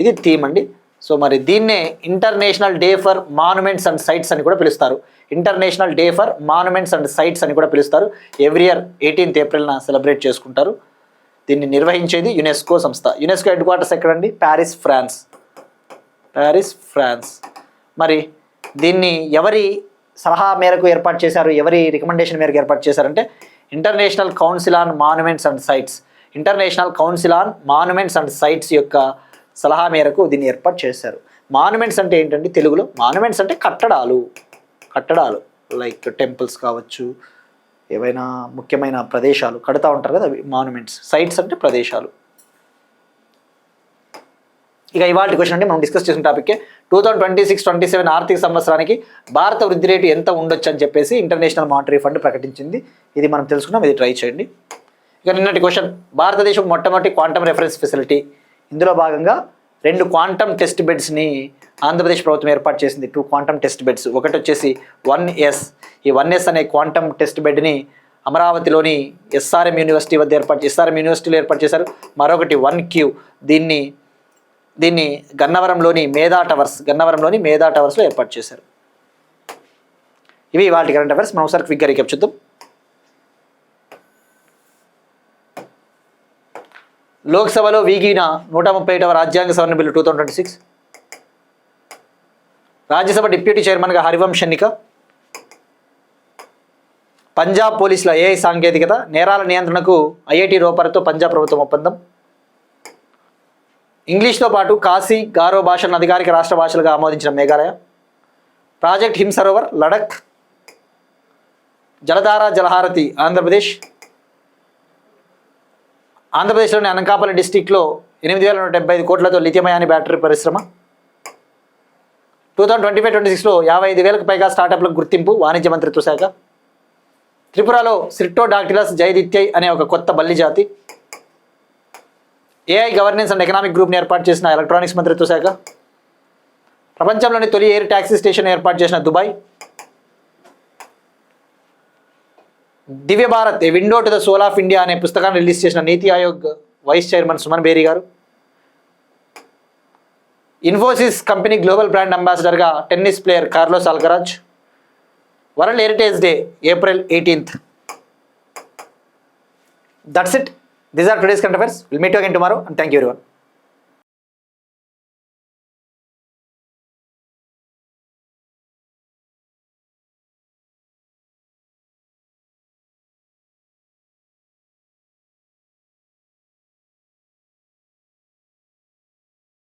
ఇది థీమ్ అండి. సో మరి దీన్నే International Day for Monuments and Sites అని కూడా పిలుస్తారు. International Day for Monuments and Sites అని కూడా పిలుస్తారు. Every year 18th April celebrate చేసుకుంటారు. దీన్ని నిర్వహించేది యునెస్కో సంస్థ. యునెస్కో హెడ్ క్వార్టర్స్ ఎక్కడండి? Paris, France. మరి దీన్ని ఎవరి సలహా మేరకు ఏర్పాటు చేశారు, ఎవరి రికమెండేషన్ మేరకు ఏర్పాటు చేశారంటే International Council on Monuments and Sites యొక్క సలహా మేరకు దీన్ని ఏర్పాటు చేశారు. మాన్యుమెంట్స్ అంటే ఏంటంటే తెలుగులో? మాన్యుమెంట్స్ అంటే కట్టడాలు లైక్ టెంపుల్స్ కావచ్చు, ఏవైనా ముఖ్యమైన ప్రదేశాలు కడుతూ ఉంటారు కదా, అవి మాన్యుమెంట్స్. సైట్స్ అంటే ప్రదేశాలు. ఇక ఇవాళ క్వశ్చన్ అంటే మనం డిస్కస్ చేసిన టాపిక్కే 2026-27 ఆర్థిక సంవత్సరానికి భారత వృద్ధి రేటు ఎంత ఉండొచ్చు అని చెప్పేసి ఇంటర్నేషనల్ మానిటరీ ఫండ్ ప్రకటించింది. ఇది మనం తెలుసుకున్నాం, ఇది ట్రై చేయండి. ఇక నిన్నటి క్వశ్చన్, భారతదేశం మొట్టమొదటి క్వాంటమ్ రెఫరెన్స్ ఫెసిలిటీ. ఇందులో భాగంగా 2 క్వాంటమ్ టెస్ట్ బెడ్స్ని ఆంధ్రప్రదేశ్ ప్రభుత్వం ఏర్పాటు చేసింది. 2 క్వాంటమ్ టెస్ట్ బెడ్స్. ఒకటి వచ్చేసి 1S. ఈ 1S అనే క్వాంటమ్ టెస్ట్ బెడ్ని అమరావతిలోని SRM యూనివర్సిటీలో ఏర్పాటు చేశారు. మరొకటి 1Q. దీన్ని గన్నవరంలోని మేధా టవర్స్లో ఏర్పాటు చేశారు. ఇవి ఇవాళ కరెంట్ అఫైర్స్. మనం ఒకసారి క్విక్గా రీక్యాప్ చూద్దాం. లోక్సభలో వీగిన 131వ రాజ్యాంగ సవరణ బిల్లు 2026. రాజ్యసభ డిప్యూటీ చైర్మన్గా హరివంశ్ ఎన్నిక. పంజాబ్ పోలీసుల AI సాంకేతికత, నేరాల నియంత్రణకు IIT రోపర్తో పంజాబ్ ప్రభుత్వం ఒప్పందం. ఇంగ్లీష్తో పాటు కాశీ, గారో భాషలను అధికారిక రాష్ట్ర భాషలుగా ఆమోదించిన మేఘాలయ. ప్రాజెక్ట్ హిమ్ సరోవర్, లడఖ్. జలధార జలహారతి ఆంధ్రప్రదేశ్లోని అనకాపల్లి డిస్టిక్లో 8,175 కోట్లతో లిథియం అయాన్ బ్యాటరీ పరిశ్రమ. 2025-26లో 55,000కు పైగా స్టార్టప్లకు గుర్తింపు వాణిజ్య మంత్రిత్వ శాఖ. త్రిపురలో సిర్టోడాక్టిలస్ జైదిత్యై అనే ఒక కొత్త బల్లి జాతి. ఏఐ గవర్నెన్స్ అండ్ ఎకనామిక్ గ్రూప్ని ఏర్పాటు చేసిన ఎలక్ట్రానిక్స్ మంత్రిత్వ శాఖ. ప్రపంచంలోని తొలి ఎయిర్ ట్యాక్సీ స్టేషన్ ఏర్పాటు చేసిన Dubai. Divya Bharat a window to the soul of India అనే పుస్తకాన్ని రిలీజ్ చేసిన NITI Aayog vice chairman Suman Bery garu. Infosys company global brand అంబాసిడర్గా tennis player Carlos Alcaraz. World heritage day April 18th. That's it. These are today's current affairs. We'll meet you again tomorrow and thank you everyone.